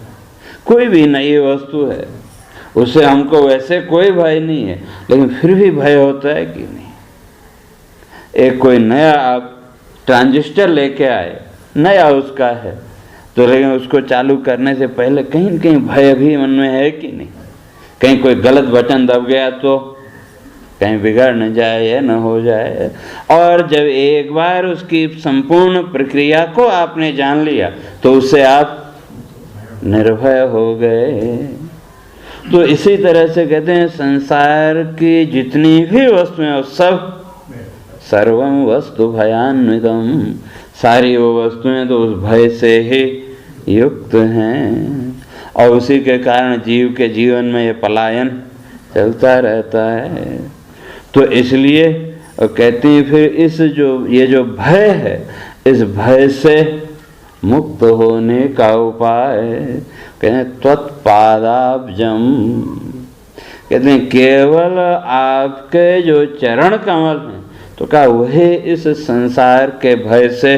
कोई भी नई वस्तु है उससे हमको वैसे कोई भय नहीं है, लेकिन फिर भी भय होता है कि नहीं। एक कोई नया आप ट्रांजिस्टर लेके आए, नया उसका है, तो लेकिन उसको चालू करने से पहले कहीं न कहीं भय भी मन में है कि नहीं। कहीं कोई गलत बटन दब गया तो कहीं बिगड़ न जाए या न हो जाए। और जब एक बार उसकी संपूर्ण प्रक्रिया को आपने जान लिया तो उससे आप निर्भय हो गए। तो इसी तरह से कहते हैं संसार की जितनी भी वस्तुएं सब सर्वं वस्तु भयान्वितम, सारी वो वस्तुएं तो उस भय से ही युक्त हैं, और उसी के कारण जीव के जीवन में ये पलायन चलता रहता है। तो इसलिए कहते हैं फिर ये जो भय है, इस भय से मुक्त होने का उपाय कहते हैं त्वत्पादाब्जम, कहते हैं केवल आपके जो चरण कमल हैं तो क्या वही इस संसार के भय से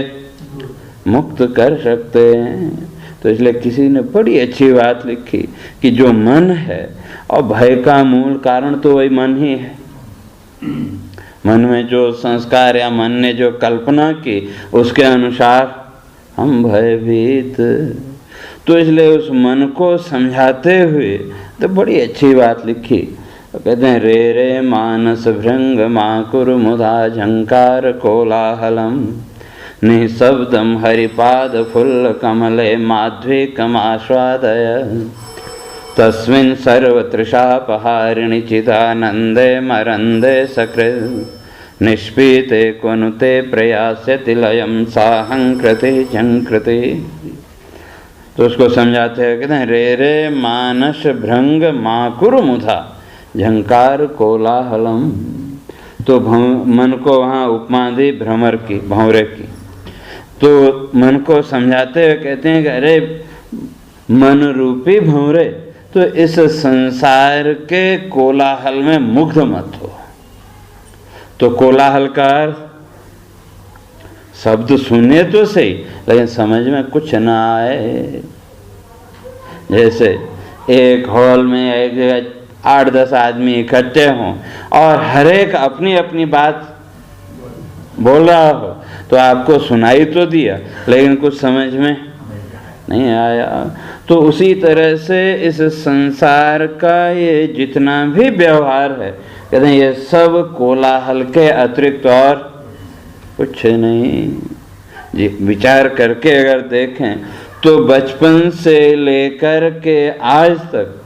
मुक्त कर सकते हैं। तो इसलिए किसी ने बड़ी अच्छी बात लिखी कि जो मन है, और भय का मूल कारण तो वही मन ही है। मन में जो संस्कार या मन ने जो कल्पना की उसके अनुसार हम भयभीत। तो इसलिए उस मन को समझाते हुए तो बड़ी अच्छी बात लिखी। तो कहते हैं रे रे मानस भृंग माकुरु मुधा झंकार कोलाहलम निःशब्दम हरिपाद फुल्ल कमले माध्वीकमास्वादय तस्मिन् सर्वतृषापहारिणि चिदानन्दे मरन्दे सकृत् निष्पीते क्वनुते प्रयास्यति लयं साहंकृति झंकृति। तो उसको समझाते हैं, कहते हैं रे रे मानस भृंग माकुरु मुधा झंकार कोलाहलम। तो मन को वहाँ उपमा दी भ्रमर की, भंवरे की। तो मन को समझाते हुए कहते हैं कि अरे मन रूपी भंवरे, तो इस संसार के कोलाहल में मुग्ध मत हो। तो कोलाहल का शब्द सुने तो सही, लेकिन समझ में कुछ ना आए। जैसे एक हॉल में एक जगह 8-10 आदमी इकट्ठे हों और हर एक अपनी अपनी बात बोल रहा हो, तो आपको सुनाई तो दिया लेकिन कुछ समझ में नहीं आया। तो उसी तरह से इस संसार का ये जितना भी व्यवहार है, कहते हैं ये सब कोलाहल के अतिरिक्त और कुछ नहीं। जी विचार करके अगर देखें तो बचपन से लेकर के आज तक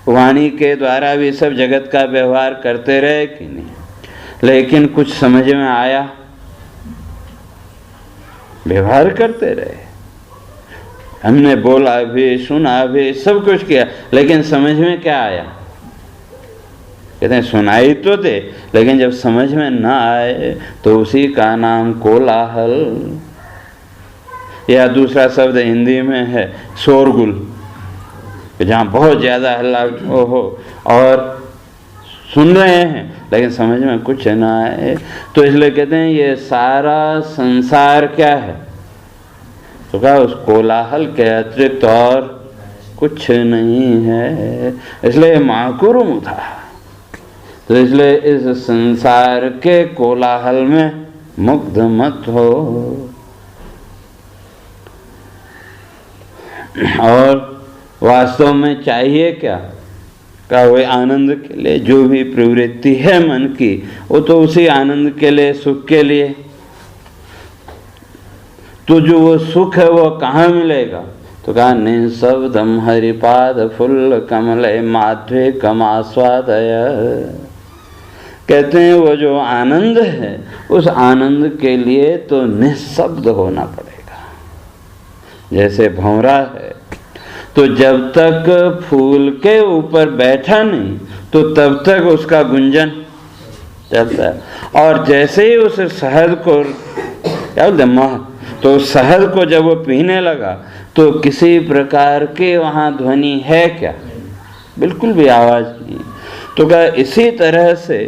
वाणी के द्वारा भी सब जगत का व्यवहार करते रहे कि नहीं, लेकिन कुछ समझ में आया, व्यवहार करते रहे। हमने बोला भी, सुना भी, सब कुछ किया, लेकिन समझ में क्या आया? कहते हैं सुनाई तो दे, लेकिन जब समझ में ना आए तो उसी का नाम कोलाहल, या दूसरा शब्द हिंदी में है शोरगुल, जहाँ बहुत ज़्यादा हल्ला हो और सुन रहे हैं लेकिन समझ में कुछ ना आए। तो इसलिए कहते हैं ये सारा संसार क्या है? तो कहा उस कोलाहल के अतिरिक्त और कुछ नहीं है, इसलिए माकुरुम था। तो इसलिए इस संसार के कोलाहल में मुग्ध मत हो। और वास्तव में चाहिए क्या? का वही आनंद के लिए जो भी प्रवृत्ति है मन की, वो तो उसी आनंद के लिए, सुख के लिए। तो जो वो सुख है वो कहाँ मिलेगा? तो कहा निःशब्दम हरिपाद फुल्ल कमले माध्वे कमास्वादय। कहते हैं वो जो आनंद है, उस आनंद के लिए तो निःशब्द होना पड़ेगा। जैसे भंवरा है, तो जब तक फूल के ऊपर बैठा नहीं तो तब तक उसका गुंजन चलता है। और जैसे ही उस शहद को क्या बोलते मह, तो शहद को जब वो पीने लगा तो किसी प्रकार के वहाँ ध्वनि है क्या? बिल्कुल भी आवाज़ नहीं। तो क्या इसी तरह से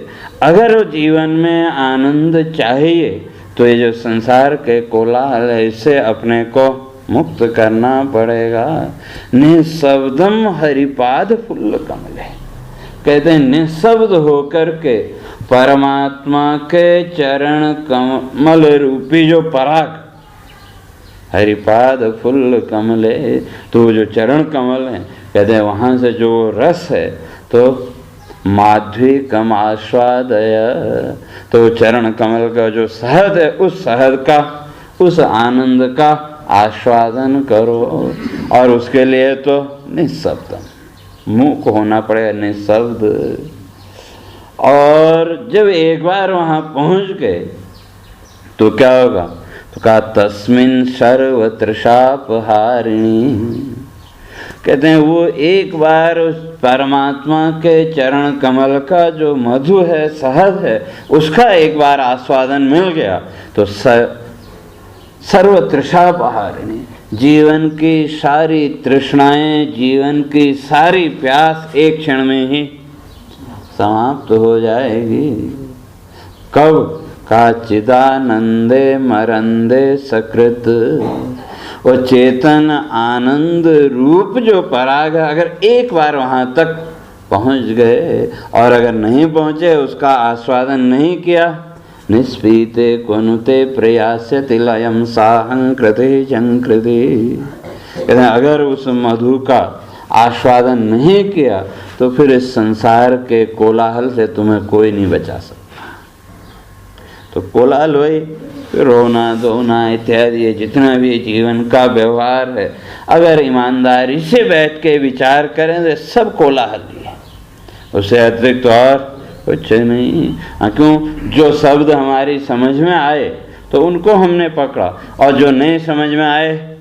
अगर जीवन में आनंद चाहिए तो ये जो संसार के कोलाहल है इससे अपने को मुक्त करना पड़ेगा। निःशब्दम हरिपाद फुल्ल कमले। कहते हैं निःशब्द होकर के परमात्मा के चरण कमल रूपी जो पराग, हरिपाद फुल्ल कमले, तो जो चरण कमल है, कहते हैं वहाँ से जो रस है तो माध्वी कम आस्वादय। तो चरण कमल का जो शहद है, उस शहद का, उस आनंद का आस्वादन करो। और उसके लिए तो निःशब्द, मूक होना पड़ेगा, निःशब्द। और जब एक बार वहाँ पहुँच गए तो क्या होगा? तो कहा तस्मिन् सर्व तृषापहारिणी। कहते हैं वो एक बार उस परमात्मा के चरण कमल का जो मधु है, शहद है, उसका एक बार आस्वादन मिल गया तो सर्व तृषापहारिणी, जीवन की सारी तृष्णाएं, जीवन की सारी प्यास एक क्षण में ही समाप्त हो जाएगी। कब? का चिदानंदे मरंदे सकृत। वो चेतन आनंद रूप जो पराग है, अगर एक बार वहाँ तक पहुँच गए और अगर नहीं पहुँचे, उसका आस्वादन नहीं किया, निष्पीते क्वनुते प्रयास्यति लयम साहं कृते जंकृति। कहते हैं अगर उस मधु का आस्वादन नहीं किया तो फिर इस संसार के कोलाहल से तुम्हें कोई नहीं बचा सकता। तो कोलाहल वही रोना धोना इत्यादि ये जितना भी जीवन का व्यवहार है, अगर ईमानदारी से बैठ के विचार करें तो सब कोलाहल ही है, उससे अतिरिक्त और कुछ नहीं। क्यों? जो शब्द हमारी समझ में आए तो उनको हमने पकड़ा, और जो नहीं समझ में आए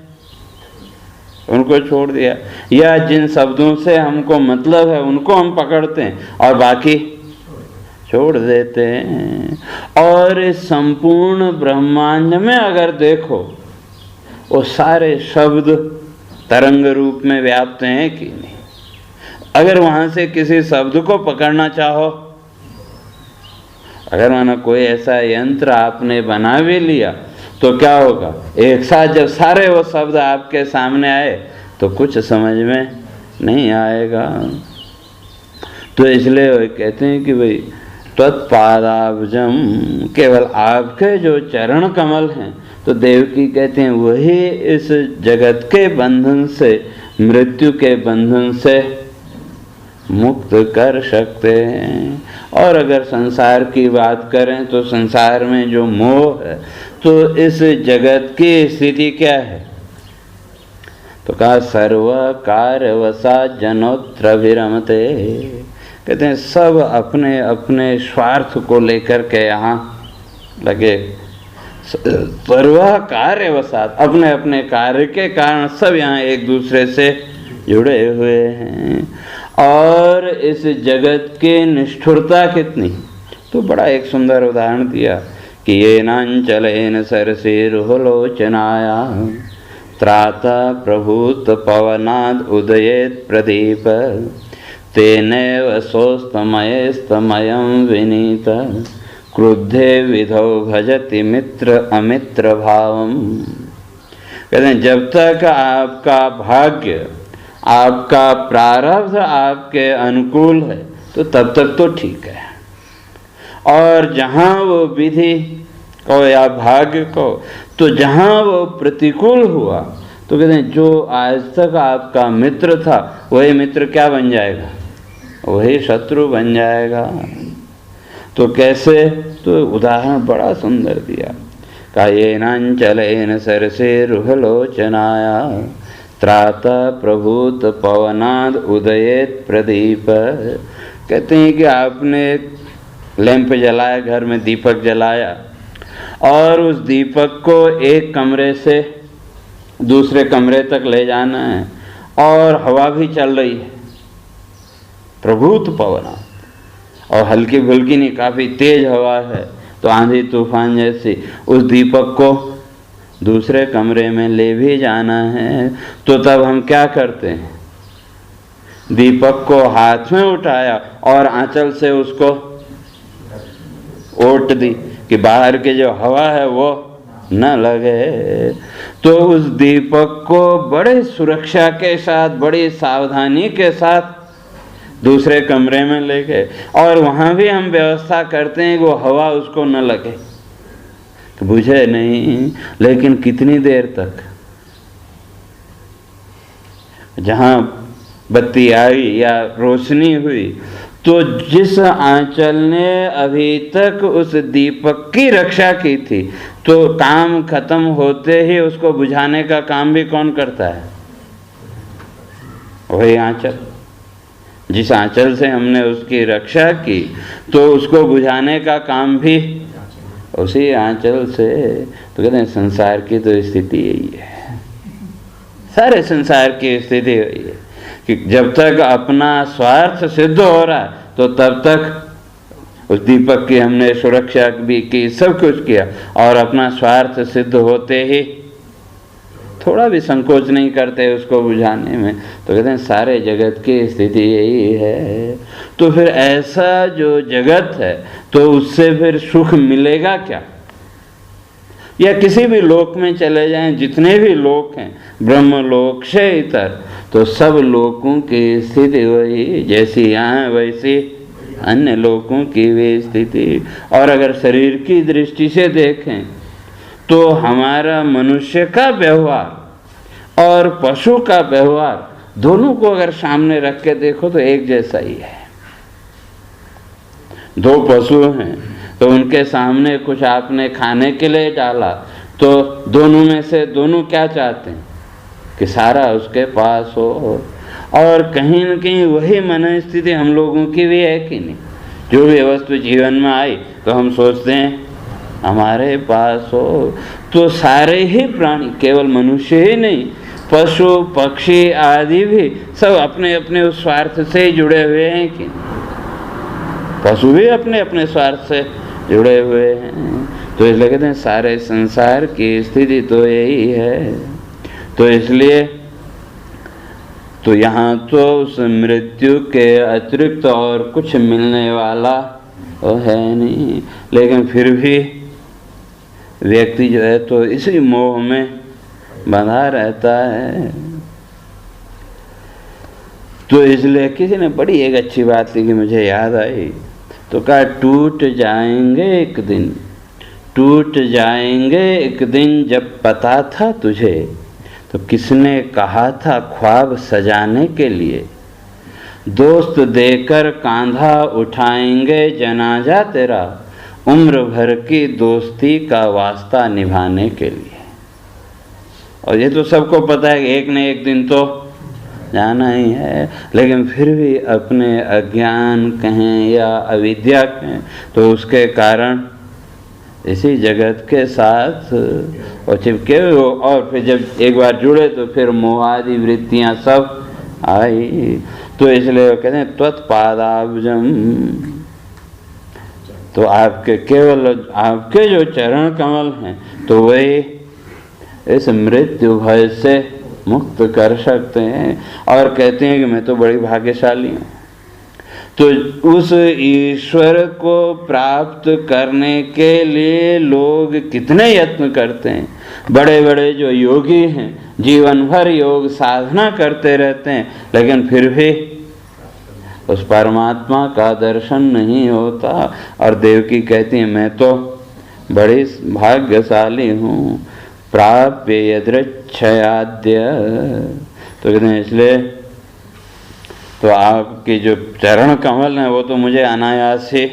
उनको छोड़ दिया, या जिन शब्दों से हमको मतलब है उनको हम पकड़ते हैं और बाकी छोड़ देते हैं। और इस संपूर्ण ब्रह्मांड में अगर देखो, वो सारे शब्द तरंग रूप में व्याप्त हैं कि नहीं? अगर वहाँ से किसी शब्द को पकड़ना चाहो, अगर माना कोई ऐसा यंत्र आपने बना भी लिया तो क्या होगा? एक साथ जब सारे वो शब्द आपके सामने आए तो कुछ समझ में नहीं आएगा। तो इसलिए वो कहते हैं कि भाई त्वत्पादाब्जम, केवल आपके जो चरण कमल हैं, तो देवकी कहते हैं वही इस जगत के बंधन से, मृत्यु के बंधन से मुक्त कर सकते हैं। और अगर संसार की बात करें तो संसार में जो मोह है, तो इस जगत की स्थिति क्या है? तो कहा सर्व कार्यवशा जनोत्र विरमते। कहते हैं सब अपने अपने स्वार्थ को लेकर के यहाँ लगे, सर्व कार्यवशात, अपने अपने कार्य के कारण सब यहाँ एक दूसरे से जुड़े हुए हैं। और इस जगत की निष्ठुरता कितनी, तो बड़ा एक सुंदर उदाहरण दिया कि ये नांचलेन सरसीरुलोचनाया त्राता प्रभूत पवनाद उदयेत प्रदीप तेनेव सोस्तमयस्तमयं विनीत क्रुद्धे विधौ भजति मित्र अमित्र भावम। कहते हैं जब तक आपका भाग्य, आपका प्रारब्ध आपके अनुकूल है तो तब तक तो ठीक है, और जहाँ वो विधि को या भाग्य को, तो जहाँ वो प्रतिकूल हुआ तो कहते हैं जो आज तक आपका मित्र था वही मित्र क्या बन जाएगा, वही शत्रु बन जाएगा। तो कैसे, तो उदाहरण बड़ा सुंदर दिया। कायेनांचलेन सरसीरुहलोचनाया त्राता प्रभूत पवनाद उदयेत प्रदीप। कहते हैं कि आपने लैंप जलाया, घर में दीपक जलाया, और उस दीपक को एक कमरे से दूसरे कमरे तक ले जाना है, और हवा भी चल रही है, प्रभूत पवनाद, और हल्की फुल्की नहीं, काफ़ी तेज हवा है, तो आंधी तूफान जैसी, उस दीपक को दूसरे कमरे में ले भी जाना है। तो तब हम क्या करते हैं, दीपक को हाथ में उठाया और आंचल से उसको ओट दी कि बाहर की जो हवा है वो न लगे। तो उस दीपक को बड़े सुरक्षा के साथ, बड़ी सावधानी के साथ दूसरे कमरे में ले गए, और वहाँ भी हम व्यवस्था करते हैं कि वो हवा उसको न लगे, तो बुझे नहीं। लेकिन कितनी देर तक, जहाँ बत्ती आई या रोशनी हुई, तो जिस आंचल ने अभी तक उस दीपक की रक्षा की थी, तो काम खत्म होते ही उसको बुझाने का काम भी कौन करता है, वही आंचल। जिस आंचल से हमने उसकी रक्षा की, तो उसको बुझाने का काम भी उसी आंचल से। तो कहते हैं संसार की तो स्थिति यही है, सारे संसार की स्थिति यही है कि जब तक अपना स्वार्थ सिद्ध हो रहा है तो तब तक उस दीपक की हमने सुरक्षा भी की, सब कुछ किया, और अपना स्वार्थ सिद्ध होते ही थोड़ा भी संकोच नहीं करते उसको बुझाने में। तो कहते हैं सारे जगत की स्थिति यही है। तो फिर ऐसा जो जगत है, तो उससे फिर सुख मिलेगा क्या? या किसी भी लोक में चले जाएं, जितने भी लोक हैं ब्रह्म लोक से इतर, तो सब लोकों की स्थिति वही, जैसी यहाँ वैसी अन्य लोकों की भी स्थिति। और अगर शरीर की दृष्टि से देखें तो हमारा मनुष्य का व्यवहार और पशु का व्यवहार, दोनों को अगर सामने रख के देखो तो एक जैसा ही है। दो पशु हैं तो उनके सामने कुछ आपने खाने के लिए डाला, तो दोनों में से दोनों क्या चाहते हैं कि सारा उसके पास हो। और कहीं न कहीं वही मनस्थिति हम लोगों की भी है कि नहीं। जो भी वस्तु जीवन में आई तो हम सोचते हैं हमारे पास हो। तो सारे ही प्राणी, केवल मनुष्य ही नहीं, पशु पक्षी आदि भी सब अपने अपने उस स्वार्थ से ही जुड़े हुए हैं कि पशु भी अपने अपने स्वार्थ से जुड़े हुए हैं। तो इसलिए कहते हैं सारे संसार की स्थिति तो यही है। तो इसलिए तो यहाँ तो उस मृत्यु के अतिरिक्त और कुछ मिलने वाला तो है नहीं, लेकिन फिर भी व्यक्ति जो है तो इसी मोह में बंधा रहता है। तो इसलिए किसी ने बड़ी एक अच्छी बात लिखी, मुझे याद आई, तो कहा टूट जाएंगे एक दिन, टूट जाएंगे एक दिन, जब पता था तुझे तो किसने कहा था ख्वाब सजाने के लिए, दोस्त देकर कांधा उठाएंगे जनाजा तेरा, उम्र भर की दोस्ती का वास्ता निभाने के लिए। और ये तो सबको पता है कि एक न एक दिन तो जाना ही है, लेकिन फिर भी अपने अज्ञान कहें या अविद्या कहें तो उसके कारण इसी जगत के साथ और चिपके हुए हो, और फिर जब एक बार जुड़े तो फिर मोह आदि वृत्तियां सब आई। तो इसलिए वो कहते हैं त्वत्पादाब्जम, तो आपके केवल आपके जो चरण कमल हैं तो वही इस मृत्यु भय से मुक्त कर सकते हैं। और कहते हैं कि मैं तो बड़ी भाग्यशाली हूँ। तो उस ईश्वर को प्राप्त करने के लिए लोग कितने यत्न करते हैं। बड़े बड़े जो योगी हैं जीवन भर योग साधना करते रहते हैं, लेकिन फिर भी उस परमात्मा का दर्शन नहीं होता। और देवकी कहती है मैं तो बड़ी भाग्यशाली हूँ, प्राप्य यदृच्छयाद्य। तो कहते हैं इसलिए तो आपके जो चरण कमल हैं वो तो मुझे अनायास ही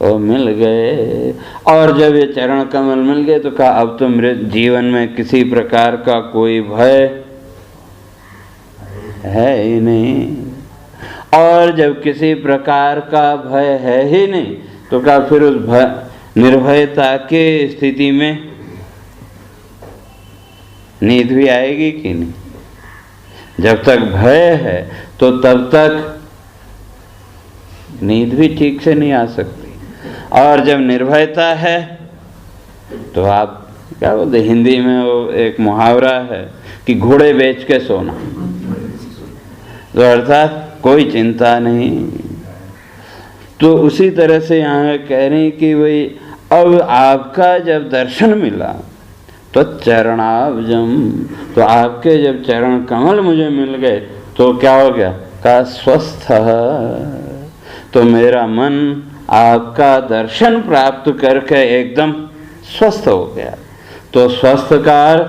वो मिल गए। और जब ये चरण कमल मिल गए तो कहा अब तो मेरे जीवन में किसी प्रकार का कोई भय है ही नहीं। और जब किसी प्रकार का भय है ही नहीं तो कहा फिर उस भय निर्भयता के स्थिति में नींद भी आएगी कि नहीं। जब तक भय है तो तब तक नींद भी ठीक से नहीं आ सकती। और जब निर्भयता है तो आप क्या बोलते, हिंदी में वो एक मुहावरा है कि घोड़े बेच के सोना, तो अर्थात कोई चिंता नहीं। तो उसी तरह से यहाँ कह रहे हैं कि भाई अब आपका जब दर्शन मिला तो चरणाब्जम, तो आपके जब चरण कमल मुझे मिल गए तो क्या हो गया, का स्वस्थ, तो मेरा मन आपका दर्शन प्राप्त करके एकदम स्वस्थ हो गया। तो स्वस्थ का अर्थ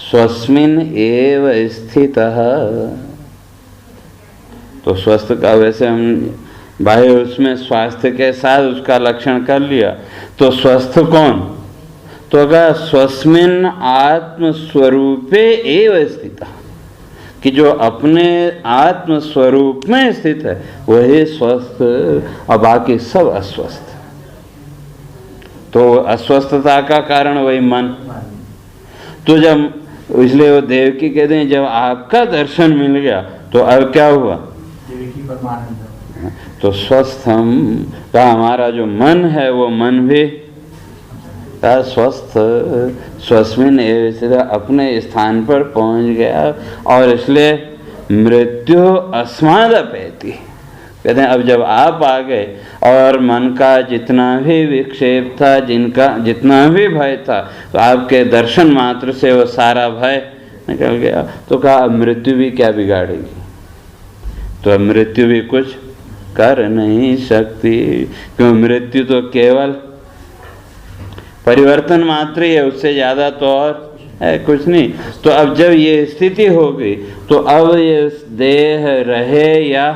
स्वस्मिन एव स्थितः। तो स्वस्थ का वैसे हम बाह्य उसमें स्वास्थ्य के साथ उसका लक्षण कर लिया। तो स्वस्थ कौन, तो अगर स्वस्मिन आत्म स्वरूपे एव स्थितः, कि जो अपने आत्म स्वरूप में स्थित है वही स्वस्थ और बाकी सब अस्वस्थ। तो अस्वस्थता का कारण वही मन। तो जब इसलिए वो देवकी कहते हैं जब आपका दर्शन मिल गया तो अब क्या हुआ, तो स्वस्थ हम का हमारा जो मन है वो मन भी स्वस्थ स्वस्मिन एव अपने स्थान पर पहुंच गया। और इसलिए मृत्यु अस्मादपेति, कहते हैं अब जब आप आ गए और मन का जितना भी विक्षेप था, जितना भी भय था, तो आपके दर्शन मात्र से वो सारा भय निकल गया। तो कहा अब मृत्यु भी क्या बिगाड़ेगी, तो अब मृत्यु भी कुछ कर नहीं सकती, क्यों मृत्यु तो केवल परिवर्तन मात्र ही है, उससे ज़्यादा तो और है कुछ नहीं। तो अब जब ये स्थिति हो गई तो अब ये देह रहे या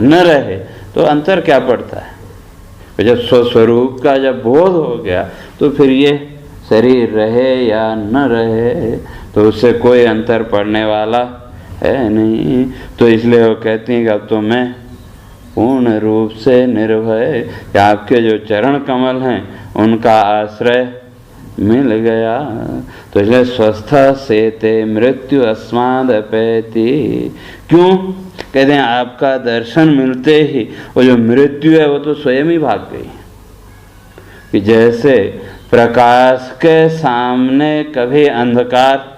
न रहे तो अंतर क्या पड़ता है। जब स्वस्वरूप का जब बोध हो गया तो फिर ये शरीर रहे या न रहे तो उससे कोई अंतर पड़ने वाला है नहीं। तो इसलिए वो कहती हैं कि अब तो मैं पूर्ण रूप से निर्भय, कि आपके जो चरण कमल हैं उनका आश्रय मिल गया। तो इसलिए स्वस्थ से ते मृत्यु अस्मादपेति। क्यों, कहते हैं आपका दर्शन मिलते ही वो जो मृत्यु है वो तो स्वयं ही भाग गई। कि जैसे प्रकाश के सामने कभी अंधकार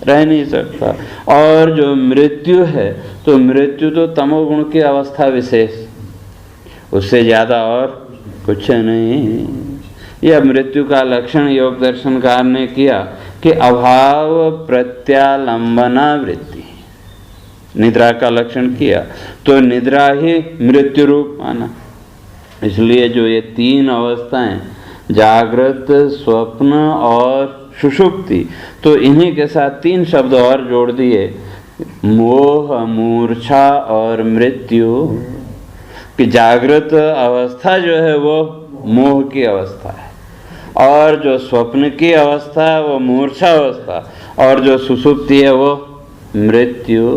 रह नहीं सकता, और जो मृत्यु है तो मृत्यु तो तमोगुण की अवस्था विशेष, उससे ज़्यादा और कुछ नहीं। यह मृत्यु का लक्षण योग दर्शनकार ने किया कि अभाव प्रत्यालंबना वृत्ति, निद्रा का लक्षण किया। तो निद्रा ही मृत्यु रूप माना। इसलिए जो ये तीन अवस्थाएं, जागृत, स्वप्न और सुषुप्ति, तो इन्हीं के साथ तीन शब्द और जोड़ दिए, मोह, मूर्छा और मृत्यु। कि जागृत अवस्था जो है वो मोह की अवस्था है, और जो स्वप्न की अवस्था है वो मूर्छा अवस्था, और जो सुषुप्ति है वो मृत्यु।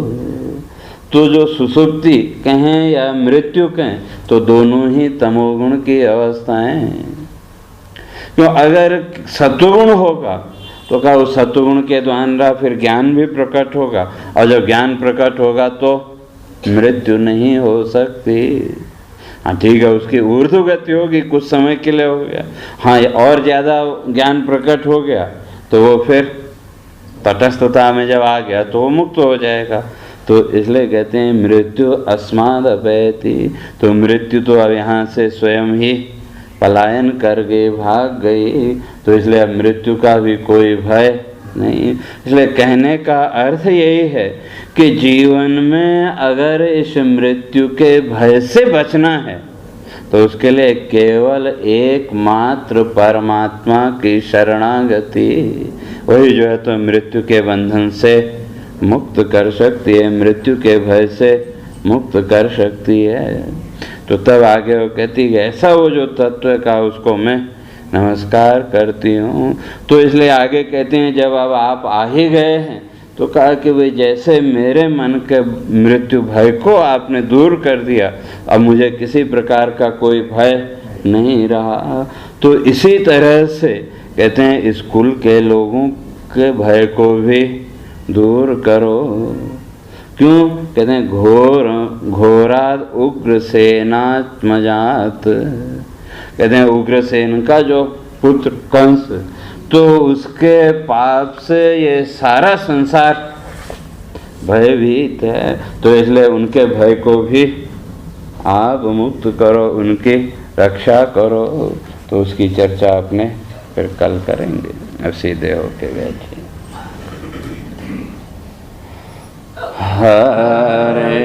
तो जो सुसुप्ति कहें या मृत्यु कहें तो दोनों ही तमोगुण की अवस्थाएं हैं। क्यों, अगर सत्वगुण होगा तो क्या उस सत्वगुण के द्वारा फिर ज्ञान भी प्रकट होगा, और जब ज्ञान प्रकट होगा तो मृत्यु नहीं हो सकती। हाँ ठीक है, उसकी ऊर्ध्व गति होगी, कुछ समय के लिए हो गया। हाँ, और ज़्यादा ज्ञान प्रकट हो गया तो वो फिर तटस्थता में जब आ गया तो वो मुक्त हो जाएगा। तो इसलिए कहते हैं मृत्यु अस्माद अपैति। तो मृत्यु तो अब यहाँ से स्वयं ही पलायन कर गई, भाग गई, तो इसलिए अब मृत्यु का भी कोई भय नहीं। इसलिए कहने का अर्थ यही है कि जीवन में अगर इस मृत्यु के भय से बचना है तो उसके लिए केवल एकमात्र परमात्मा की शरणागति, वही जो है तो मृत्यु के बंधन से मुक्त कर सकती है, मृत्यु के भय से मुक्त कर सकती है। तो तब आगे वो कहती है ऐसा वो जो तत्व का उसको मैं नमस्कार करती हूँ। तो इसलिए आगे कहते हैं जब अब आप आ ही गए हैं तो कहा कि भाई जैसे मेरे मन के मृत्यु भय को आपने दूर कर दिया, अब मुझे किसी प्रकार का कोई भय नहीं रहा। तो इसी तरह से कहते हैं स्कूल के लोगों के भय को भी दूर करो। क्यों, कहते हैं घोराद उग्रसेनात्मजात। कहते हैं उग्रसेन का जो पुत्र कंस, तो उसके पाप से ये सारा संसार भयभीत है। तो इसलिए उनके भय को भी आप मुक्त करो, उनकी रक्षा करो। तो उसकी चर्चा अपने फिर कल करेंगे। अब सीधे होके बैठिए। हरे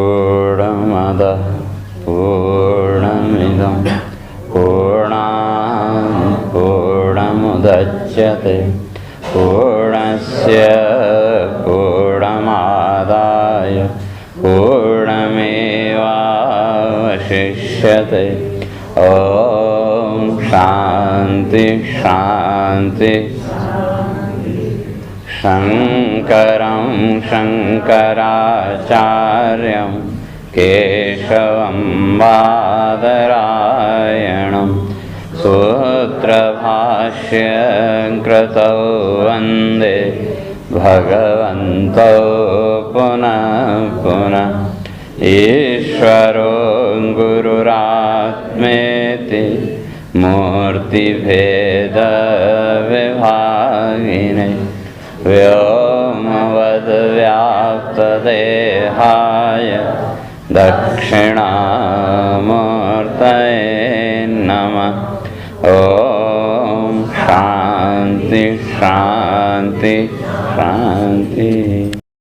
पूर्णमदः पूर्णमिदं पूर्णात् पूर्णमुदच्यते पूर्णस्य पूर्णमादाय पूर्णमेवावशिष्यते। ॐ शान्ति शान्ति। शङ्करं शङ्कराचार्यं केशवं बादरायणं सूत्रभाष्यं कृतौ वन्दे भगवन्तौ पुनः पुनः। ईश्वरो गुरुरात्मेति मूर्तिभेदविभागिने व्योमवद्व्याप्तदेहाय दक्षिणामूर्तये नमः। ॐ शान्ति शान्ति शान्ति।